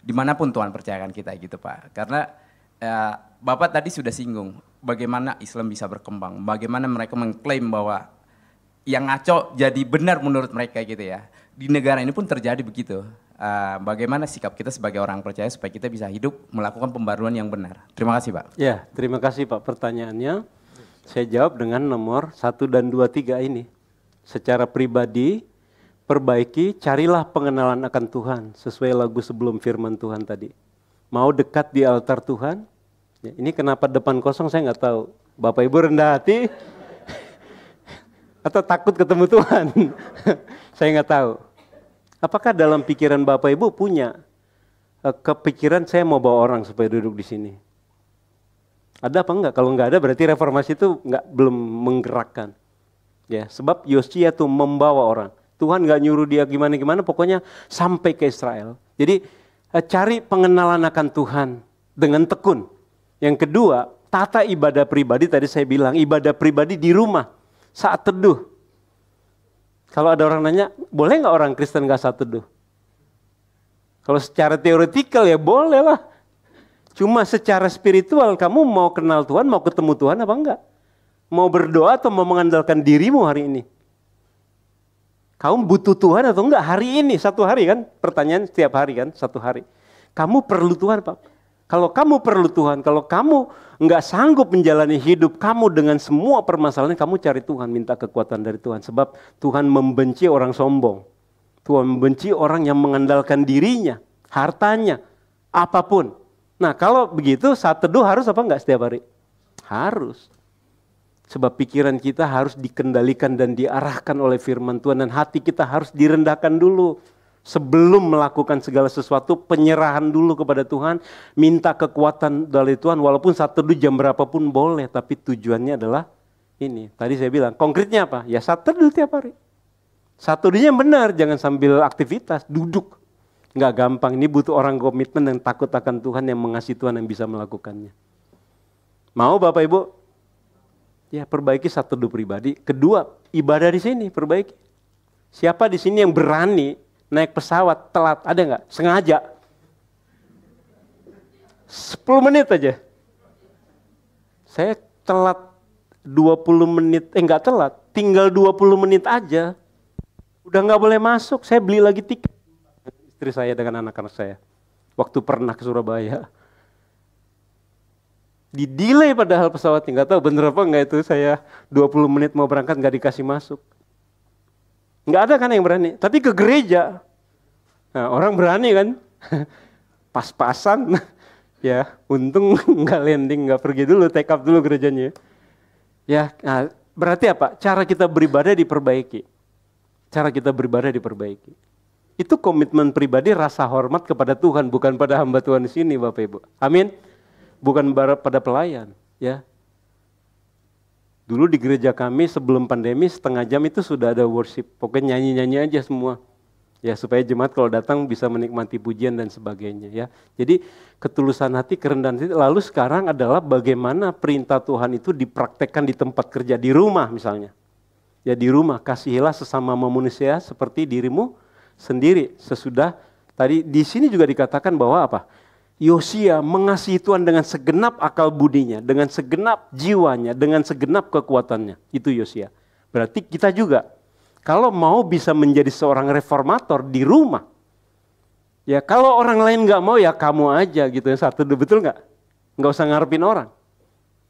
[SPEAKER 3] dimanapun Tuhan percayakan kita gitu Pak. Karena Bapak tadi sudah singgung bagaimana Islam bisa berkembang, bagaimana mereka mengklaim bahwa yang ngaco jadi benar menurut mereka gitu ya. Di negara ini pun terjadi begitu. Bagaimana sikap kita sebagai orang percaya supaya kita bisa hidup melakukan pembaruan yang benar. Terima kasih Pak.
[SPEAKER 1] Ya, terima kasih Pak pertanyaannya. Saya jawab dengan nomor 1 dan 2, 3 ini. Secara pribadi, perbaiki, carilah pengenalan akan Tuhan sesuai lagu sebelum firman Tuhan tadi. Mau dekat di altar Tuhan? Ya, ini kenapa depan kosong saya nggak tahu. Bapak Ibu rendah hati atau takut ketemu Tuhan? Saya nggak tahu. Apakah dalam pikiran Bapak Ibu punya kepikiran saya mau bawa orang supaya duduk di sini? Ada apa enggak? Kalau enggak ada berarti reformasi itu belum menggerakkan. Ya, sebab Yosia tuh membawa orang. Tuhan nggak nyuruh dia gimana-gimana, pokoknya sampai ke Israel. Jadi cari pengenalan akan Tuhan dengan tekun. Yang kedua, tata ibadah pribadi, tadi saya bilang ibadah pribadi di rumah saat teduh. Kalau ada orang nanya, boleh nggak orang Kristen nggak saat teduh? Kalau secara teoretikal ya boleh lah. Cuma secara spiritual kamu mau kenal Tuhan, mau ketemu Tuhan apa enggak? Mau berdoa atau mau mengandalkan dirimu hari ini? Kamu butuh Tuhan atau enggak hari ini? Satu hari kan? Pertanyaan setiap hari kan? Satu hari. Kamu perlu Tuhan Pak. Kalau kamu perlu Tuhan, kalau kamu enggak sanggup menjalani hidup kamu dengan semua permasalahan, kamu cari Tuhan, minta kekuatan dari Tuhan. Sebab Tuhan membenci orang sombong. Tuhan membenci orang yang mengandalkan dirinya, hartanya, apapun. Nah kalau begitu saat teduh harus apa enggak setiap hari? Harus. Sebab pikiran kita harus dikendalikan dan diarahkan oleh firman Tuhan. Dan hati kita harus direndahkan dulu. Sebelum melakukan segala sesuatu, penyerahan dulu kepada Tuhan. Minta kekuatan dari Tuhan, walaupun saat teduh jam berapapun boleh. Tapi tujuannya adalah ini. Tadi saya bilang, konkretnya apa? Ya saat teduh tiap hari. Saat teduhnya benar, jangan sambil aktivitas, duduk. Nggak gampang, ini butuh orang komitmen yang takut akan Tuhan, yang mengasihi Tuhan, yang bisa melakukannya. Mau Bapak Ibu? Ya perbaiki saat teduh pribadi. Kedua, ibadah di sini, perbaiki. Siapa di sini yang berani naik pesawat telat? Ada nggak? Sengaja. 10 menit aja. Saya telat 20 menit, nggak telat, tinggal 20 menit aja. Udah nggak boleh masuk, saya beli lagi tiket. Istri saya dengan anak-anak saya. Waktu pernah ke Surabaya. Di-delay padahal pesawatnya, nggak tahu bener apa nggak itu, saya 20 menit mau berangkat nggak dikasih masuk. Nggak ada kan yang berani, tapi ke gereja. Nah, orang berani kan, pas-pasan, ya untung nggak landing, nggak pergi dulu, take up dulu gerejanya. Ya, nah, berarti apa? Cara kita beribadah diperbaiki. Cara kita beribadah diperbaiki. Itu komitmen pribadi, rasa hormat kepada Tuhan, bukan pada hamba Tuhan di sini, Bapak Ibu. Amin. Bukan pada pelayan, ya. Dulu di gereja kami sebelum pandemi setengah jam itu sudah ada worship. Pokoknya nyanyi-nyanyi aja semua. Ya, supaya jemaat kalau datang bisa menikmati pujian dan sebagainya, ya. Jadi ketulusan hati, kerendahan hati. Lalu sekarang adalah bagaimana perintah Tuhan itu dipraktekkan di tempat kerja, di rumah misalnya. Ya di rumah, kasihilah sesama manusia seperti dirimu sendiri. Sesudah tadi di sini juga dikatakan bahwa apa? Yosia mengasihi Tuhan dengan segenap akal budinya, dengan segenap jiwanya, dengan segenap kekuatannya. Itu Yosia. Berarti kita juga kalau mau bisa menjadi seorang reformator di rumah, ya kalau orang lain nggak mau ya kamu aja gitu ya, satu, betul nggak? Nggak usah ngarepin orang.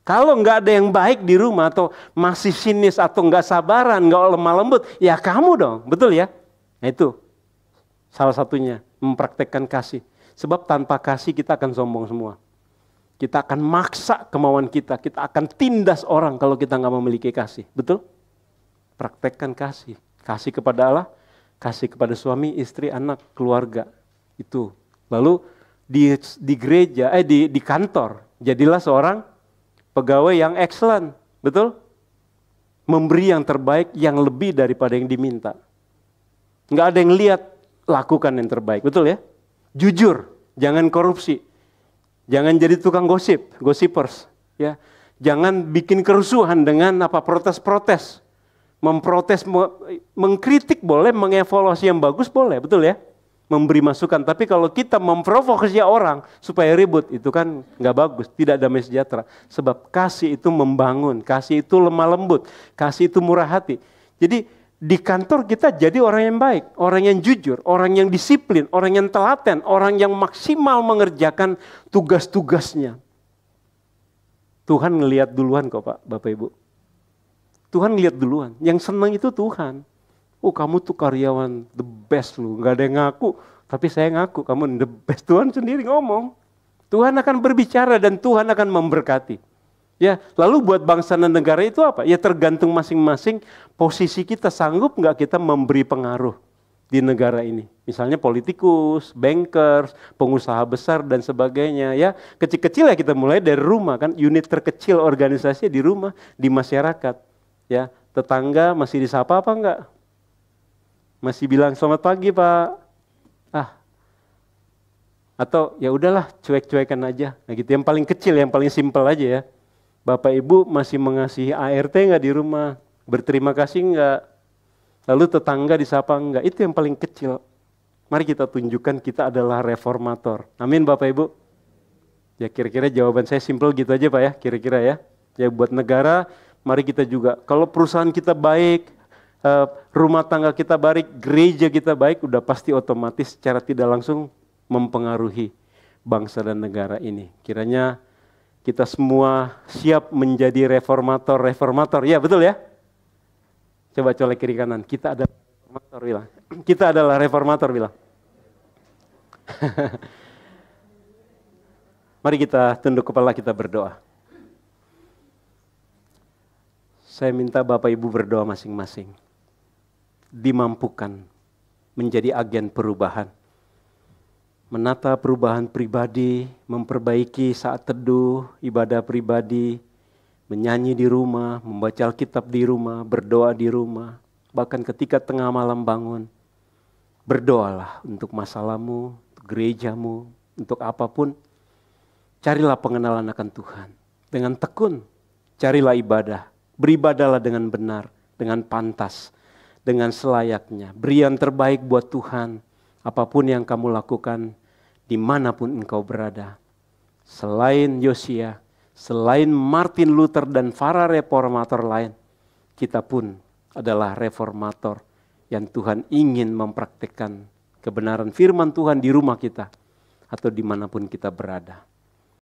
[SPEAKER 1] Kalau nggak ada yang baik di rumah atau masih sinis atau nggak sabaran, nggak lemah lembut, ya kamu dong, betul ya? Nah itu salah satunya, mempraktekkan kasih. Sebab tanpa kasih kita akan sombong semua. Kita akan maksa kemauan kita akan tindas orang kalau kita nggak memiliki kasih, betul? Praktekkan kasih, kasih kepada Allah, kasih kepada suami, istri, anak, keluarga, itu. Lalu di gereja, di kantor, jadilah seorang pegawai yang excellent, betul? Memberi yang terbaik, yang lebih daripada yang diminta. Nggak ada yang lihat, lakukan yang terbaik, betul ya? Jujur, jangan korupsi. Jangan jadi tukang gosip, gossipers, ya. Jangan bikin kerusuhan dengan protes-protes. Memprotes, mengkritik boleh, mengevaluasi yang bagus boleh, betul ya? Memberi masukan, tapi kalau kita memprovokasi orang supaya ribut, itu kan nggak bagus, tidak damai sejahtera. Sebab kasih itu membangun, kasih itu lemah lembut, kasih itu murah hati. Jadi di kantor kita jadi orang yang baik, orang yang jujur, orang yang disiplin, orang yang telaten, orang yang maksimal mengerjakan tugas-tugasnya. Tuhan ngelihat duluan kok Pak, Bapak Ibu. Tuhan ngelihat duluan, yang senang itu Tuhan. Oh kamu tuh karyawan the best lu, gak ada yang ngaku, tapi saya ngaku kamu the best. Tuhan sendiri ngomong. Tuhan akan berbicara dan Tuhan akan memberkati. Ya, lalu buat bangsa dan negara itu apa? Ya tergantung masing-masing posisi kita, sanggup nggak kita memberi pengaruh di negara ini. Misalnya politikus, bankers, pengusaha besar dan sebagainya. Ya, kecil-kecil ya kita mulai dari rumah kan, unit terkecil organisasi di rumah, di masyarakat. Ya, tetangga masih disapa apa enggak? Masih bilang selamat pagi Pak. Atau ya udahlah cuek-cuekan aja. Nah gitu, yang paling kecil, yang paling simpel aja ya. Bapak Ibu masih mengasihi ART enggak di rumah? Berterima kasih enggak? Lalu tetangga disapa enggak? Itu yang paling kecil. Mari kita tunjukkan kita adalah reformator. Amin Bapak Ibu. Ya kira-kira jawaban saya simple gitu aja Pak ya, kira-kira ya. Ya buat negara, mari kita juga, kalau perusahaan kita baik, rumah tangga kita baik, gereja kita baik, udah pasti otomatis secara tidak langsung mempengaruhi bangsa dan negara ini. Kiranya kita semua siap menjadi reformator. Ya betul ya? Coba colek kiri kanan, kita adalah reformator bilang. Kita adalah reformator bilang. Mari kita tunduk kepala, kita berdoa. Saya minta Bapak Ibu berdoa masing-masing. Dimampukan menjadi agen perubahan. Menata perubahan pribadi, memperbaiki saat teduh, ibadah pribadi, menyanyi di rumah, membaca Alkitab di rumah, berdoa di rumah. Bahkan ketika tengah malam bangun, berdoalah untuk masalahmu, untuk gerejamu, untuk apapun. Carilah pengenalan akan Tuhan. Dengan tekun, carilah ibadah. Beribadahlah dengan benar, dengan pantas, dengan selayaknya. Beri yang terbaik buat Tuhan. Apapun yang kamu lakukan, dimanapun engkau berada. Selain Yosia, selain Martin Luther dan para reformator lain, kita pun adalah reformator yang Tuhan ingin mempraktikkan kebenaran firman Tuhan di rumah kita atau dimanapun kita berada.